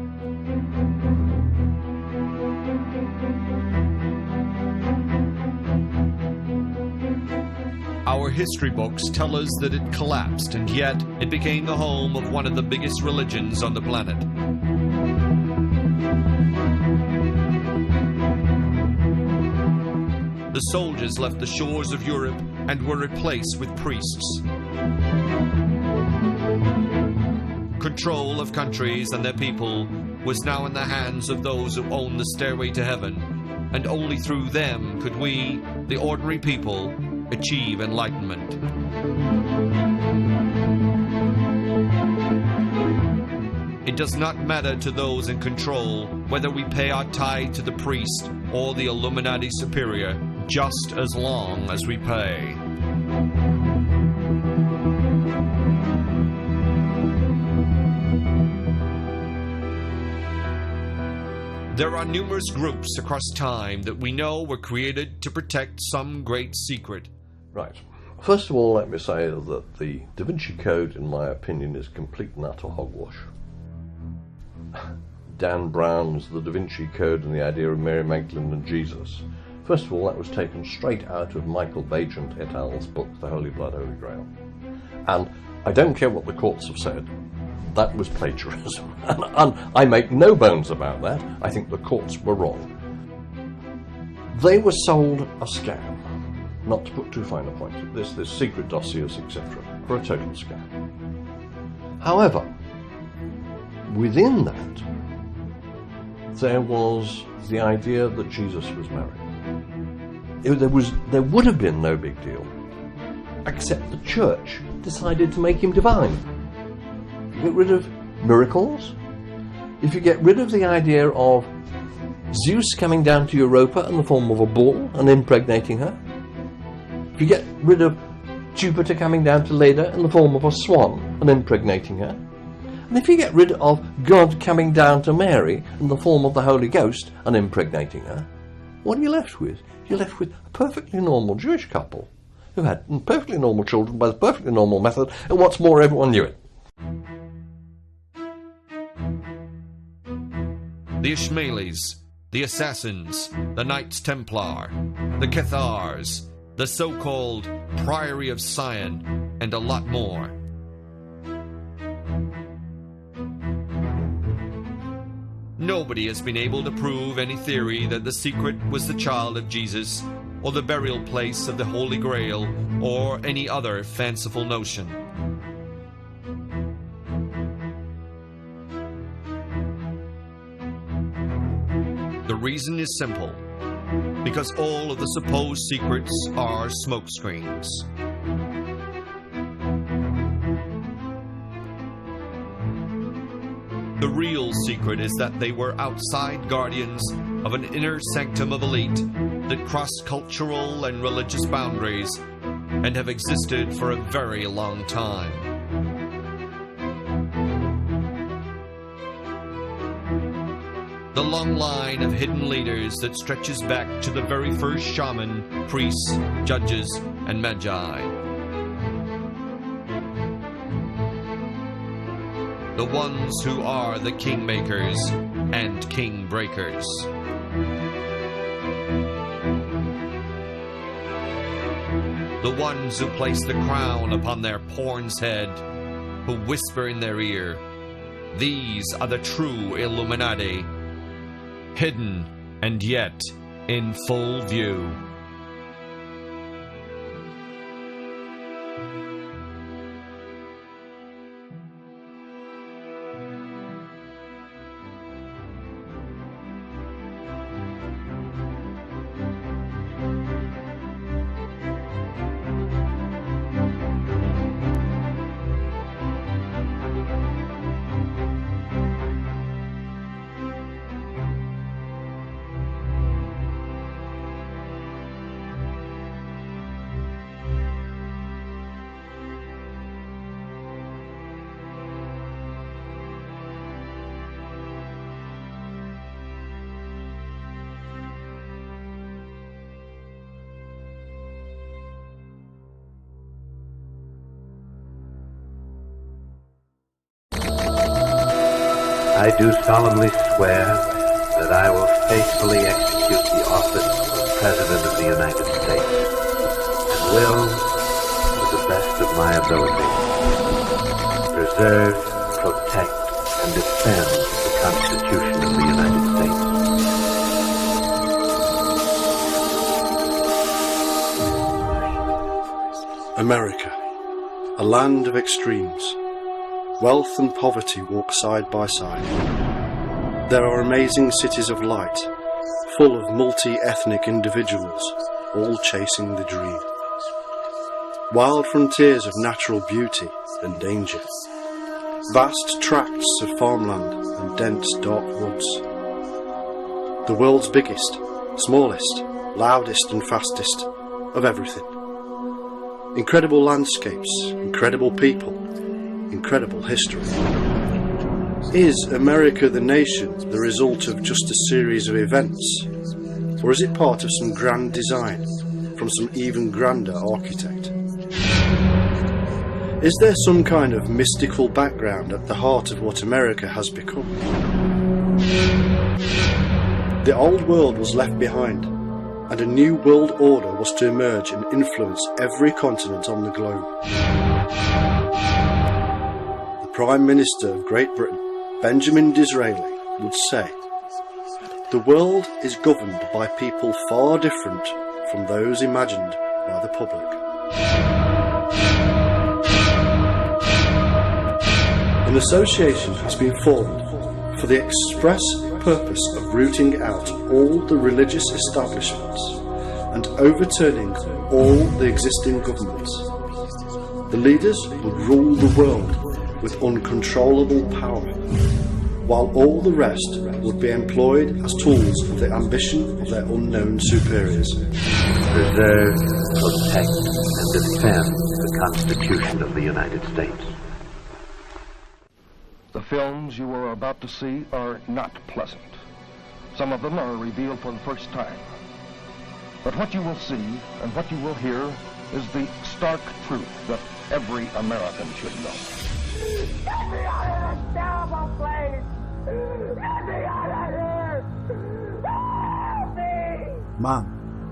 Our history books tell us that it collapsed, and yet it became the home of one of the biggest religions on the planet. the soldiers left the shores of Europe and were replaced with priests. Control of countries and their people was now in the hands of those who owned the stairway to heaven, and only through them could we, the ordinary people, achieve enlightenment. It does not matter to those in control whether we pay our tithe to the priest or the Illuminati superior, just as long as we pay. There are numerous groups across time that we know were created to protect some great secret. Right. First of all, let me say that the Da Vinci Code, in my opinion, is complete and utter hogwash. Dan Brown's The Da Vinci Code and the idea of Mary Magdalene and Jesus. First of all, that was taken straight out of Michael Bagent et al.'s book, The Holy Blood, Holy Grail. And I don't care what the courts have said, that was plagiarism. And I make no bones about that. I think the courts were wrong. They were sold a scam, not to put too fine a point. This secret dossiers, etc., for a total scam. However, within that, there was the idea that Jesus was married. There would have been no big deal, except the church decided to make him divine. If you get rid of miracles, if you get rid of the idea of Zeus coming down to Europa in the form of a bull and impregnating her, if you get rid of Jupiter coming down to Leda in the form of a swan and impregnating her, and if you get rid of God coming down to Mary in the form of the Holy Ghost and impregnating her, what are you left with? You're left with a perfectly normal Jewish couple who had perfectly normal children by the perfectly normal method, and what's more, everyone knew it. The Ishmaelis, the Assassins, the Knights Templar, the Cathars, the so-called Priory of Sion, and a lot more. Nobody has been able to prove any theory that the secret was the child of Jesus, or the burial place of the Holy Grail, or any other fanciful notion. The reason is simple, because all of the supposed secrets are smokescreens. The real secret is that they were outside guardians of an inner sanctum of elite that cross cultural and religious boundaries and have existed for a very long time. The long line of hidden leaders that stretches back to the very first shaman, priests, judges, and magi. The ones who are the kingmakers and king breakers. The ones who place the crown upon their porn's head, who whisper in their ear, "These are the true Illuminati," hidden and yet in full view. I do solemnly swear that I will faithfully execute the office of President of the United States and will, to the best of my ability, preserve, protect, and defend the Constitution of the United States. America, a land of extremes. Wealth and poverty walk side by side. There are amazing cities of light, full of multi-ethnic individuals, all chasing the dream. Wild frontiers of natural beauty and danger. Vast tracts of farmland and dense dark woods. The world's biggest, smallest, loudest and fastest of everything. Incredible landscapes, incredible people, incredible history. Is America the nation the result of just a series of events? Or is it part of some grand design from some even grander architect? Is there some kind of mystical background at the heart of what America has become? The old world was left behind, and a new world order was to emerge and influence every continent on the globe. The Prime Minister of Great Britain, Benjamin Disraeli, would say, "The world is governed by people far different from those imagined by the public." An association has been formed for the express purpose of rooting out all the religious establishments and overturning all the existing governments. The leaders would rule the world with uncontrollable power, while all the rest would be employed as tools of the ambition of their unknown superiors. Preserve, protect, and defend the Constitution of the United States. The films you are about to see are not pleasant. Some of them are revealed for the first time. But what you will see and what you will hear is the stark truth that every American should know. Get me out of this terrible place! Get me out of here! Help me! Man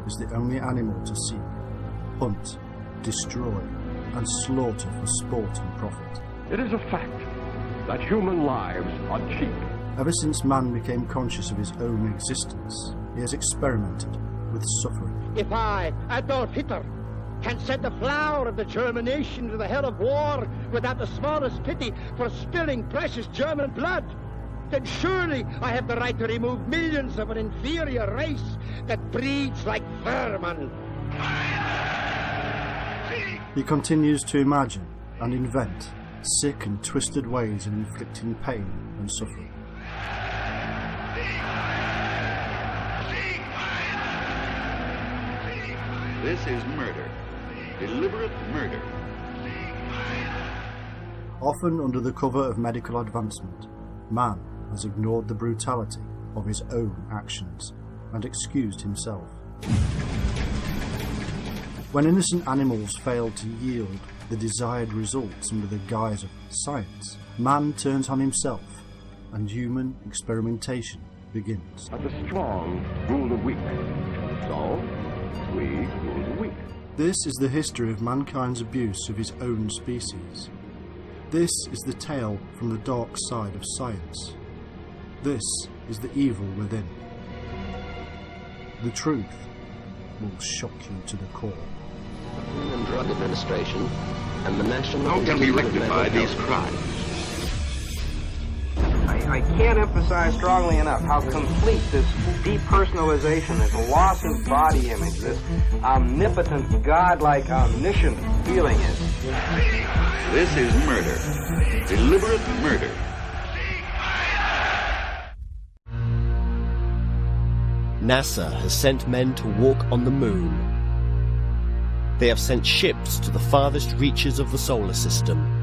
is the only animal to seek, hunt, destroy, and slaughter for sport and profit. It is a fact that human lives are cheap. Ever since man became conscious of his own existence, he has experimented with suffering. If I, Adolf Hitler, can send the flower of the German nation to the hell of war without the smallest pity for spilling precious German blood, then surely I have the right to remove millions of an inferior race that breeds like vermin. He continues to imagine and invent sick and twisted ways of inflicting pain and suffering. This is murder. Deliberate murder. Often under the cover of medical advancement, man has ignored the brutality of his own actions and excused himself. When innocent animals fail to yield the desired results under the guise of science, man turns on himself and human experimentation begins. But the strong rule the weak. So, we rule the weak. This is the history of mankind's abuse of his own species. This is the tale from the dark side of science. This is the evil within. The truth will shock you to the core. The Food and Drug Administration and the National... How can we rectify these crimes? I can't emphasize strongly enough how complete this depersonalization, this loss of body image, this omnipotent, godlike, omniscient feeling is. This is murder. Deliberate murder. NASA has sent men to walk on the moon. They have sent ships to the farthest reaches of the solar system.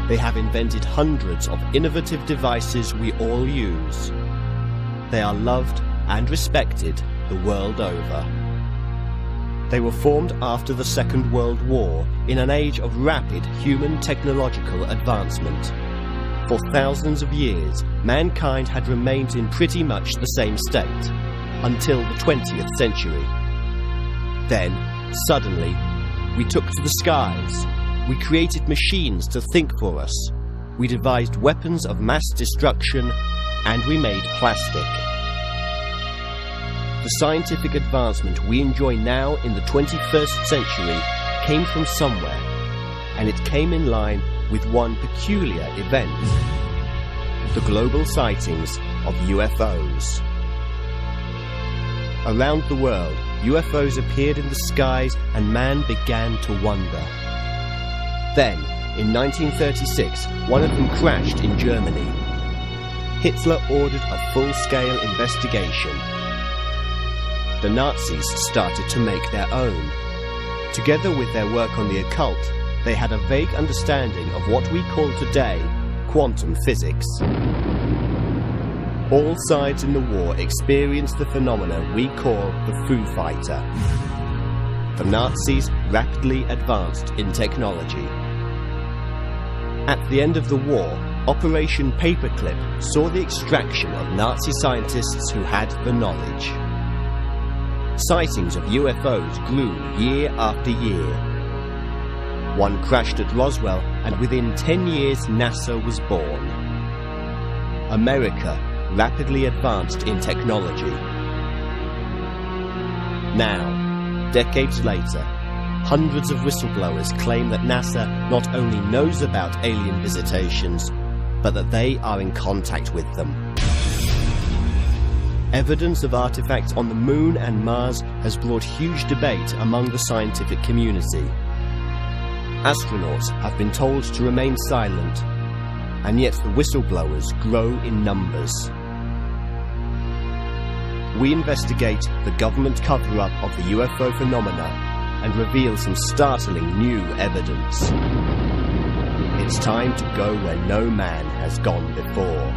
They have invented hundreds of innovative devices we all use. They are loved and respected the world over. They were formed after the Second World War in an age of rapid human technological advancement. For thousands of years, mankind had remained in pretty much the same state, until the 20th century. Then, suddenly, we took to the skies. We created machines to think for us. We devised weapons of mass destruction, and we made plastic. The scientific advancement we enjoy now in the 21st century came from somewhere, and it came in line with one peculiar event: the global sightings of UFOs. Around the world, UFOs appeared in the skies and man began to wonder. Then, in 1936, one of them crashed in Germany. Hitler ordered a full-scale investigation. The Nazis started to make their own. Together with their work on the occult, they had a vague understanding of what we call today quantum physics. All sides in the war experienced the phenomena we call the Foo Fighter. The Nazis rapidly advanced in technology. At the end of the war, Operation Paperclip saw the extraction of Nazi scientists who had the knowledge. Sightings of UFOs grew year after year. One crashed at Roswell, and within 10 years NASA was born. America rapidly advanced in technology. Now, decades later, hundreds of whistleblowers claim that NASA not only knows about alien visitations, but that they are in contact with them. Evidence of artifacts on the Moon and Mars has brought huge debate among the scientific community. Astronauts have been told to remain silent, and yet the whistleblowers grow in numbers. We investigate the government cover-up of the UFO phenomena and reveal some startling new evidence. It's time to go where no man has gone before.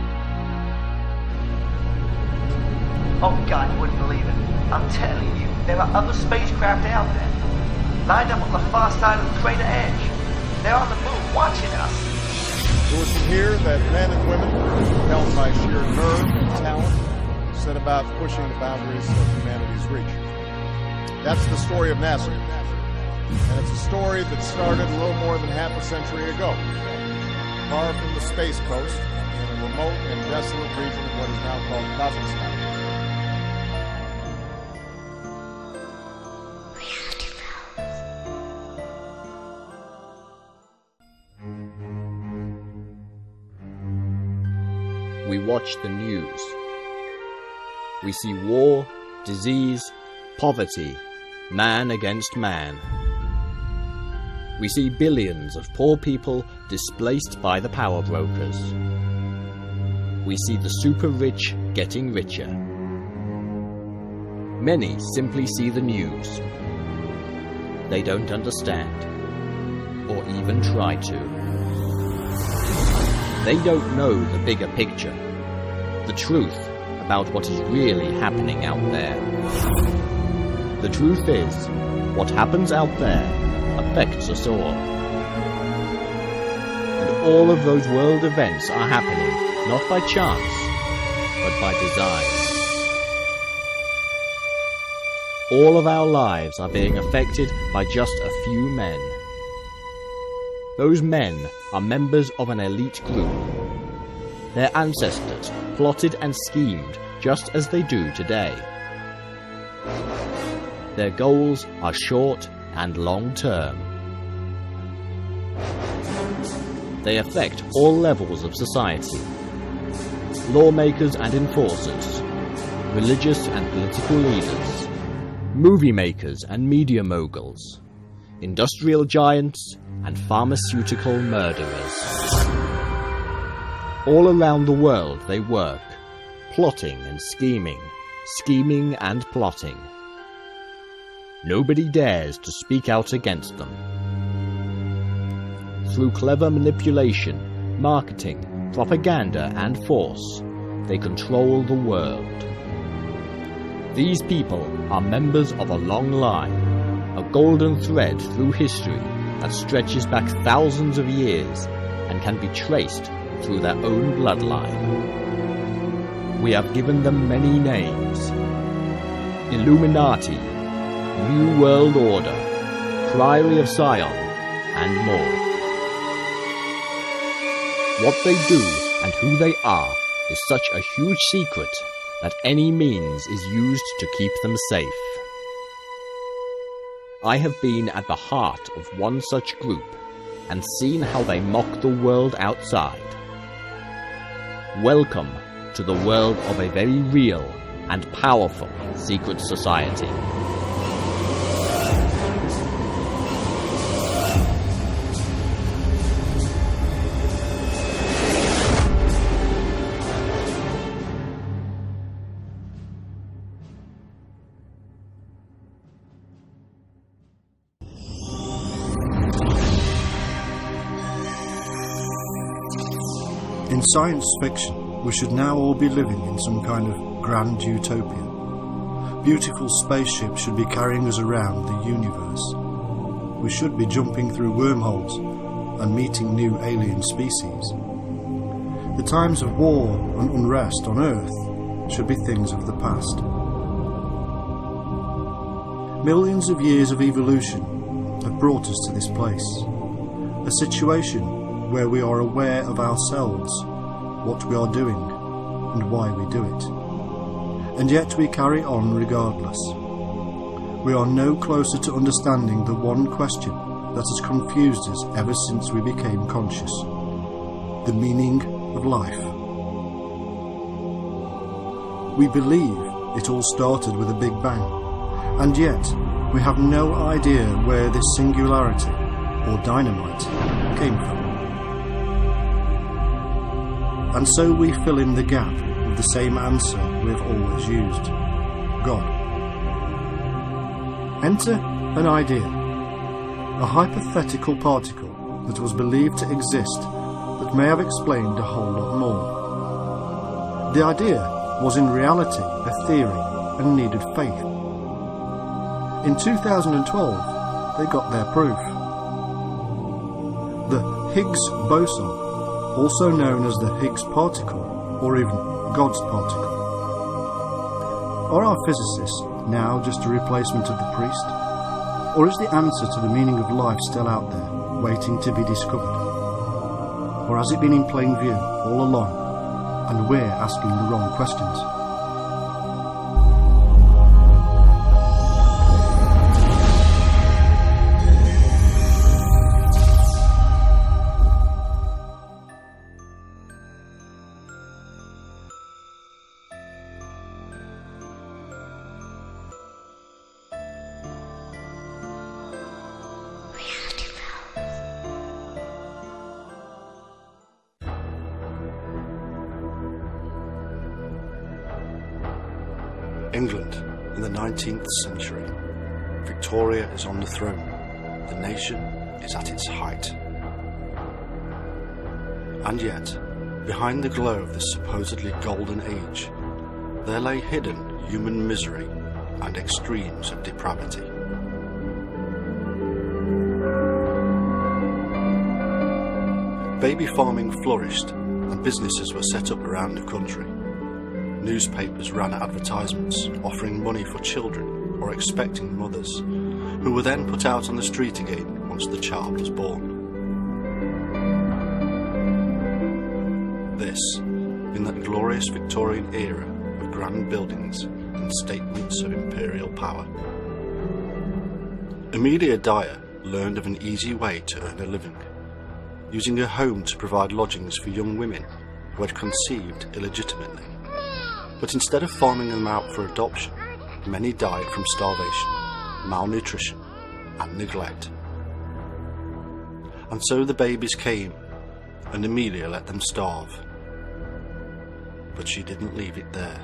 Oh God, you wouldn't believe it. I'm telling you, there are other spacecraft out there, lined up on the far side of the crater edge. They're on the moon watching us. So it's from here that men and women, compelled by sheer nerve and talent, set about pushing the boundaries of humanity's reach. That's the story of NASA. And it's a story that started a little more than half a century ago, far from the space coast, in a remote and desolate region of what is now called Kazakhstan. We watch the news. We see war, disease, poverty, man against man. We see billions of poor people displaced by the power brokers. We see the super rich getting richer. Many simply see the news. They don't understand, or even try to. They don't know the bigger picture, the truth about what is really happening out there. The truth is, what happens out there affects us all. And all of those world events are happening not by chance, but by design. All of our lives are being affected by just a few men. Those men are members of an elite group. Their ancestors plotted and schemed just as they do today. Their goals are short and long term. They affect all levels of society. Lawmakers and enforcers, religious and political leaders, movie makers and media moguls, industrial giants and pharmaceutical murderers. All around the world they work, plotting and scheming, scheming and plotting. Nobody dares to speak out against them. Through clever manipulation, marketing, propaganda and force, they control the world. These people are members of a long line, a golden thread through history that stretches back thousands of years and can be traced through their own bloodline. We have given them many names: Illuminati, New World Order, Priory of Sion, and more. What they do and who they are is such a huge secret that any means is used to keep them safe. I have been at the heart of one such group and seen how they mock the world outside. Welcome to the world of a very real and powerful secret society. In science fiction, we should now all be living in some kind of grand utopia. Beautiful spaceships should be carrying us around the universe. We should be jumping through wormholes and meeting new alien species. The times of war and unrest on Earth should be things of the past. Millions of years of evolution have brought us to this place, a situation where we are aware of ourselves, what we are doing, and why we do it. And yet we carry on regardless. We are no closer to understanding the one question that has confused us ever since we became conscious: the meaning of life. We believe it all started with a Big Bang, and yet we have no idea where this singularity, or dynamite, came from. And so we fill in the gap with the same answer we have always used: God. Enter an idea, a hypothetical particle that was believed to exist that may have explained a whole lot more. The idea was in reality a theory and needed faith. In 2012, they got their proof. The Higgs boson, also known as the Higgs particle, or even God's particle. Are our physicists now just a replacement of the priest? Or is the answer to the meaning of life still out there, waiting to be discovered? Or has it been in plain view all along, and we're asking the wrong questions? England in the 19th century. Victoria is on the throne. The nation is at its height. And yet, behind the glow of this supposedly golden age, there lay hidden human misery and extremes of depravity. Baby farming flourished and businesses were set up around the country. Newspapers ran advertisements offering money for children or expecting mothers, who were then put out on the street again once the child was born. This, in that glorious Victorian era of grand buildings and statements of imperial power. Amelia Dyer learned of an easy way to earn a living, using her home to provide lodgings for young women who had conceived illegitimately. But instead of farming them out for adoption, many died from starvation, malnutrition, and neglect. And so the babies came, and Amelia let them starve. But she didn't leave it there.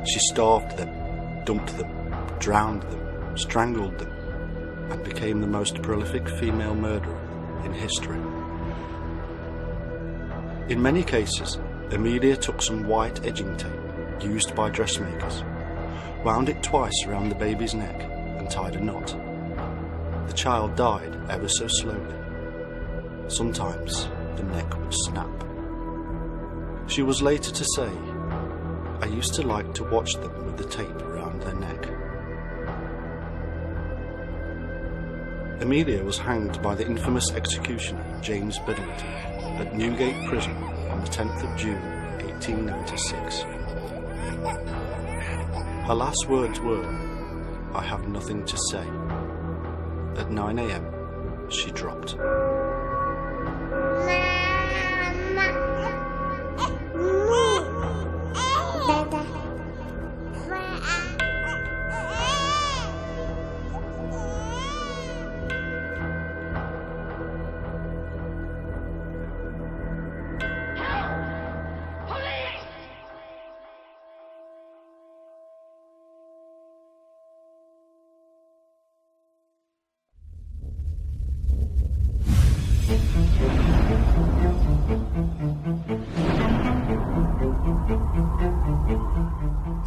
She starved them, dumped them, drowned them, strangled them, and became the most prolific female murderer in history. In many cases, Amelia took some white edging tape used by dressmakers, wound it twice around the baby's neck and tied a knot. The child died ever so slowly. Sometimes the neck would snap. She was later to say, "I used to like to watch them with the tape around their neck." Amelia was hanged by the infamous executioner James Billington at Newgate Prison on the 10th of June 1896. Her last words were, I have nothing to say. At 9 a.m, she dropped.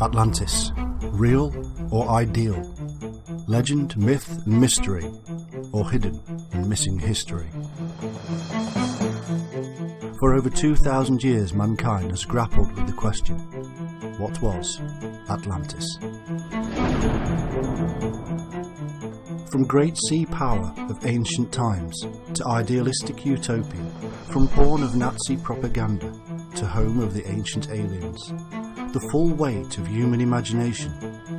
Atlantis, real or ideal? Legend, myth and mystery, or hidden and missing history? For over 2,000 years mankind has grappled with the question, what was Atlantis? From great sea power of ancient times to idealistic utopia, from pawn of Nazi propaganda to home of the ancient aliens, the full weight of human imagination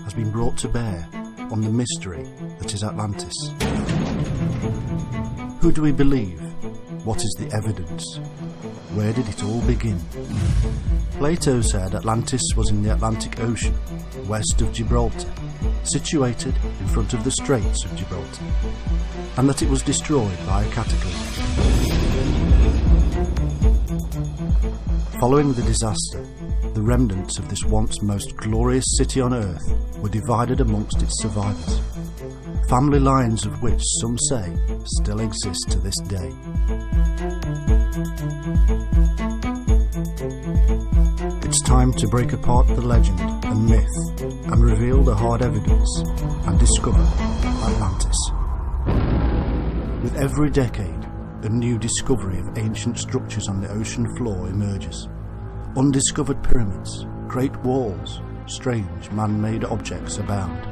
has been brought to bear on the mystery that is Atlantis. Who do we believe? What is the evidence? Where did it all begin? Plato said Atlantis was in the Atlantic Ocean, west of Gibraltar, situated in front of the Straits of Gibraltar, and that it was destroyed by a cataclysm. Following the disaster, the remnants of this once most glorious city on earth were divided amongst its survivors, family lines of which some say still exist to this day. It's time to break apart the legend and myth and reveal the hard evidence and discover Atlantis. With every decade, a new discovery of ancient structures on the ocean floor emerges. Undiscovered pyramids, great walls, strange man-made objects abound.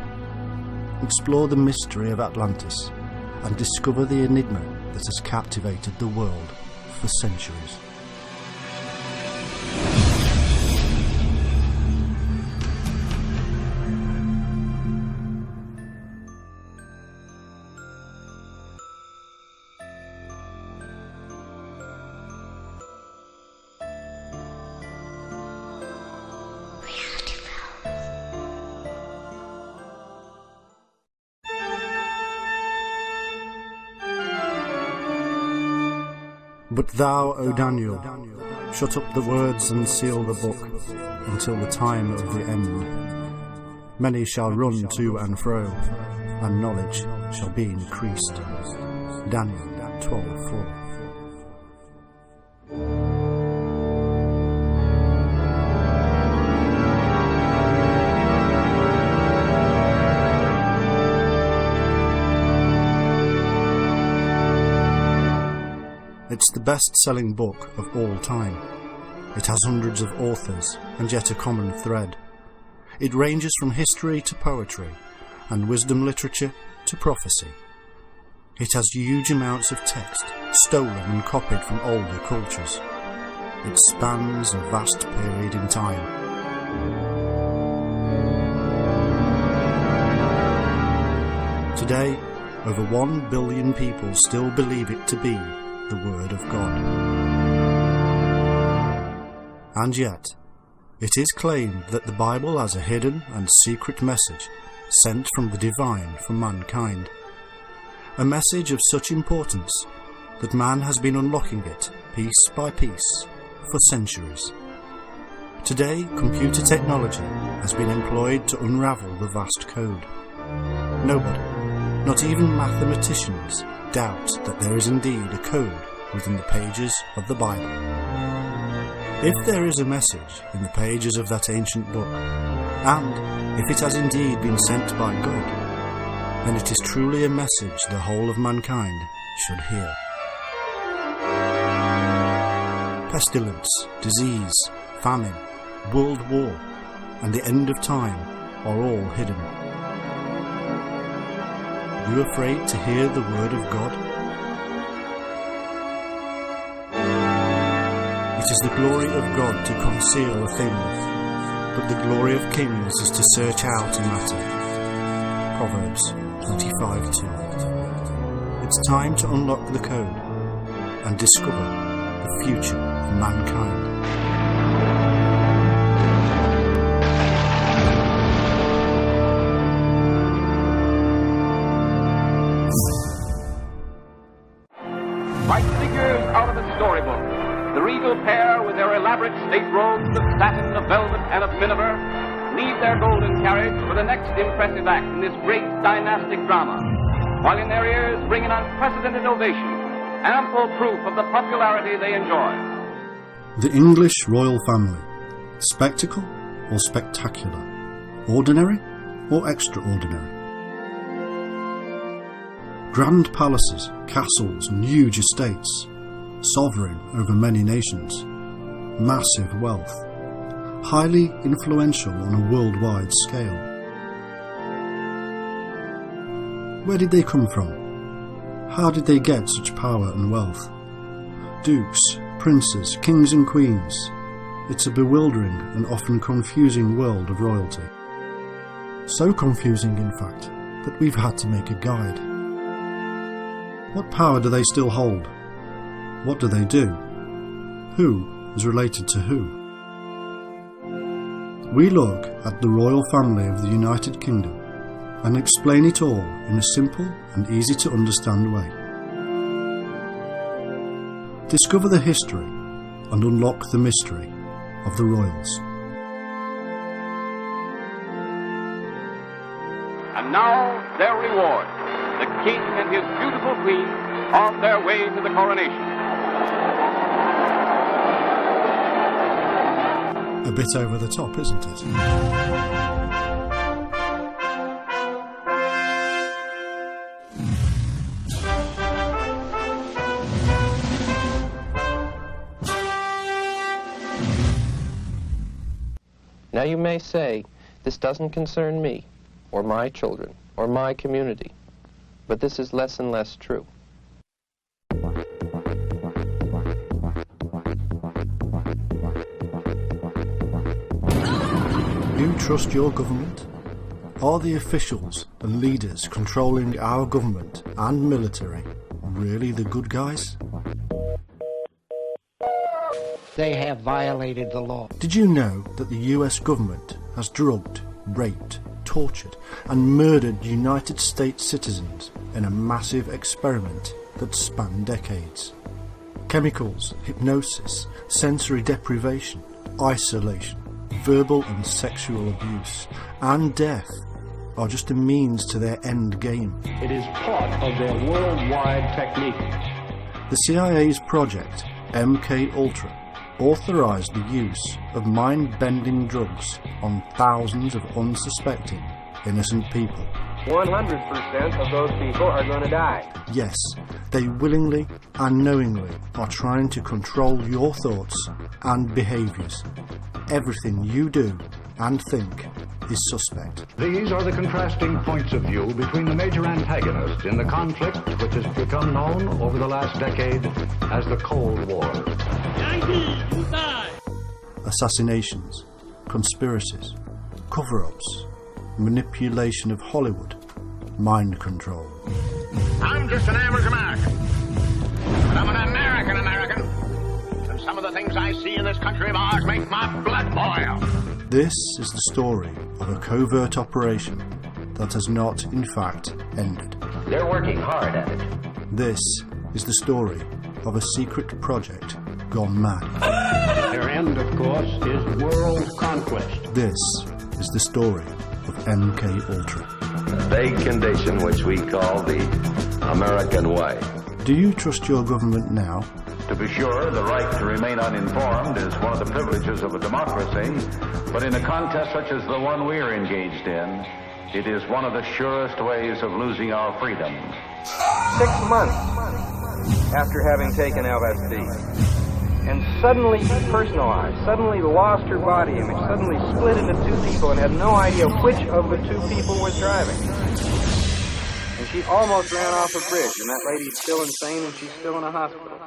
Explore the mystery of Atlantis and discover the enigma that has captivated the world for centuries. But thou, O Daniel, shut up the words and seal the book until the time of the end. Many shall run to and fro, and knowledge shall be increased. Daniel 12:4. It's the best-selling book of all time. It has hundreds of authors, and yet a common thread. It ranges from history to poetry, and wisdom literature to prophecy. It has huge amounts of text, stolen and copied from older cultures. It spans a vast period in time. Today, over 1 billion people still believe it to be the Word of God. And yet, it is claimed that the Bible has a hidden and secret message sent from the divine for mankind. A message of such importance that man has been unlocking it piece by piece for centuries. Today, computer technology has been employed to unravel the vast code. Nobody, not even mathematicians, doubt that there is indeed a code within the pages of the Bible. If there is a message in the pages of that ancient book, and if it has indeed been sent by God, then it is truly a message the whole of mankind should hear. Pestilence, disease, famine, world war, and the end of time are all hidden. Are you afraid to hear the word of God? It is the glory of God to conceal a thing, but the glory of kings is to search out a matter. Proverbs 25:2. It's time to unlock the code and discover the future of mankind. Like figures out of a storybook, the regal pair with their elaborate state robes of satin, of velvet, and of miniver lead their golden carriage for the next impressive act in this great dynastic drama, while in their ears ring an unprecedented ovation, ample proof of the popularity they enjoy. The English royal family. Spectacle or spectacular? Ordinary or extraordinary? Grand palaces, castles and huge estates, sovereign over many nations, massive wealth, highly influential on a worldwide scale. Where did they come from? How did they get such power and wealth? Dukes, princes, kings and queens. It's a bewildering and often confusing world of royalty. So confusing, in fact, that we've had to make a guide. What power do they still hold? What do they do? Who is related to who? We look at the royal family of the United Kingdom and explain it all in a simple and easy to understand way. Discover the history and unlock the mystery of the royals. And now, their reward. The king and his beautiful queen on their way to the coronation. A bit over the top, isn't it? Now you may say, this doesn't concern me, or my children, or my community. But this is less and less true. You trust your government? Are the officials and leaders controlling our government and military really the good guys? They have violated the law. Did you know that the US government has drugged, raped, tortured and murdered United States citizens in a massive experiment that spanned decades? Chemicals, hypnosis, sensory deprivation, isolation, verbal and sexual abuse, and death are just a means to their end game. It is part of their worldwide technique. The CIA's project, MK-Ultra, authorised the use of mind-bending drugs on thousands of unsuspecting, innocent people. 100% of those people are going to die. Yes, they willingly and knowingly are trying to control your thoughts and behaviours. Everything you do and think is suspect. These are the contrasting points of view between the major antagonists in the conflict which has become known over the last decade as the Cold War. Assassinations, conspiracies, cover-ups, manipulation of Hollywood, mind control. I'm just an average American, but I'm an American. And some of the things I see in this country of ours make my blood boil. This is the story of a covert operation that has not, in fact, ended. They're working hard at it. This is the story of a secret project gone mad. Their end, of course, is world conquest. This is the story of MK-Ultra. A vague condition which we call the American way. Do you trust your government now? To be sure, the right to remain uninformed is one of the privileges of a democracy, but in a contest such as the one we are engaged in, it is one of the surest ways of losing our freedom. 6 months after having taken LSD, and suddenly depersonalized, suddenly lost her body image, suddenly split into two people and had no idea which of the two people was driving. And she almost ran off a bridge, and that lady's still insane and she's still in a hospital.